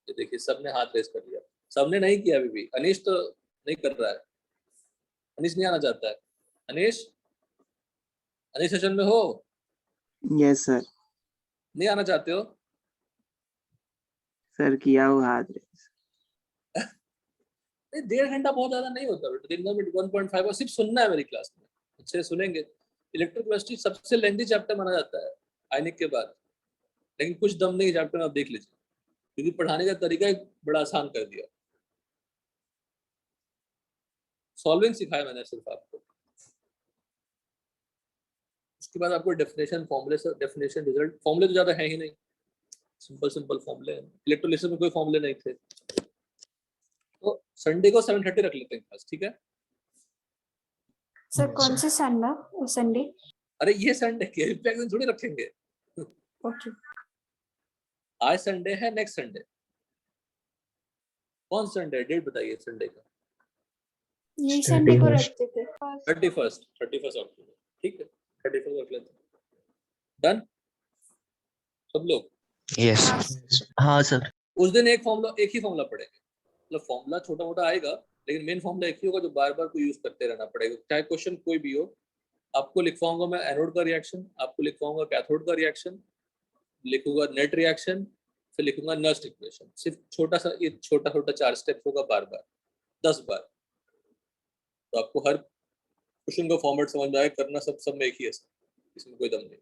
ये देखिए सबने हाथ रेस कर लिया, सबने नहीं किया अभी भी। अनीश तो नहीं कर रहा है, अनीश नहीं आना चाहता है। अनीश, अनीश सेशन में हो? Yes sir. नहीं आना चाहते हो? सर किया हुआ हाथ रेस। नहीं, 1.5 घंटा बहुत ज्यादा नहीं होता बेटा, दिन में 1.5 और सिर्फ सुनना है मेरी क्लास में, अच्छे सुनेंगे। इलेक्ट्रोकेमिस्ट्री सबसे लेंथी चैप्टर माना जाता है आयनिक के बाद, लेकिन कुछ दम नहीं चैप्टर में, आप देख लीजिए, क्योंकि पढ़ाने का तरीका एक बड़ा आसान कर दिया। सॉल्विंग सिखाया मैंने सिर्फ आपको, उसके बाद आपको डेफिनेशन, फॉर्मूले से डेफिनेशन, रिजल्ट। फॉर्मूले तो ज्यादा है ही नहीं, सिंपल सिंपल फॉर्मूले हैं। इलेक्ट्रोलिसिस में कोई फॉर्मूले नहीं थे। तो संडे को 7:30 रख लेते हैं क्लास, ठीक है? सर कौन से संडे? अरे ये संडे के दिन थोड़ी रखेंगे। ओके। आज संडे है, नेक्स्ट संडे कौन संडे? डेट बताइए संडे का। ये संडे को रखते थे। 31 अक्टूबर, ठीक है, 31 रख लेते हैं। डन सब लोग? यस हाँ सर। उस दिन एक ही फॉर्मूला पढ़ेंगे, मतलब फॉर्मूला छोटा मोटा आएगा, लेकिन मेन फॉर्मूला एक ही होगा जो बार बार को यूज करते रहना पड़ेगा, चाहे क्वेश्चन कोई भी हो। आपको लिखवाऊंगा मैं एनोड का रिएक्शन, आपको लिखवाऊंगा कैथोड का रिएक्शन, लिखूंगा नेट रिएक्शन, फिर लिखूंगा नस्ट इक्वेशन। सिर्फ छोटा सा, ये छोटा छोटा 4 स्टेप होगा, बार बार 10 बार। तो आपको हर क्वेश्चन का फॉर्मेट समझ में आए, करना सब में एक ही है, इसमें कोई दम नहीं।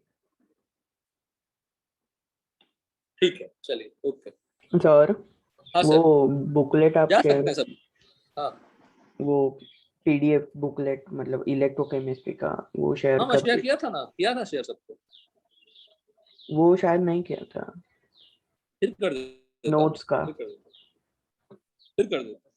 ठीक है, चलिए, ओके सर हाँ सर, वो बुकलेट आप जा शेयर, सकते हैं सब। हाँ वो पीडीएफ बुकलेट मतलब इलेक्ट्रोकेमिस्ट्री का वो शेयर हाँ, मैं शेयर कर, किया था शेयर सबको। वो शायद नहीं किया था फिर कर देता हूँ, नोट्स का। फिर कर देता हूँ।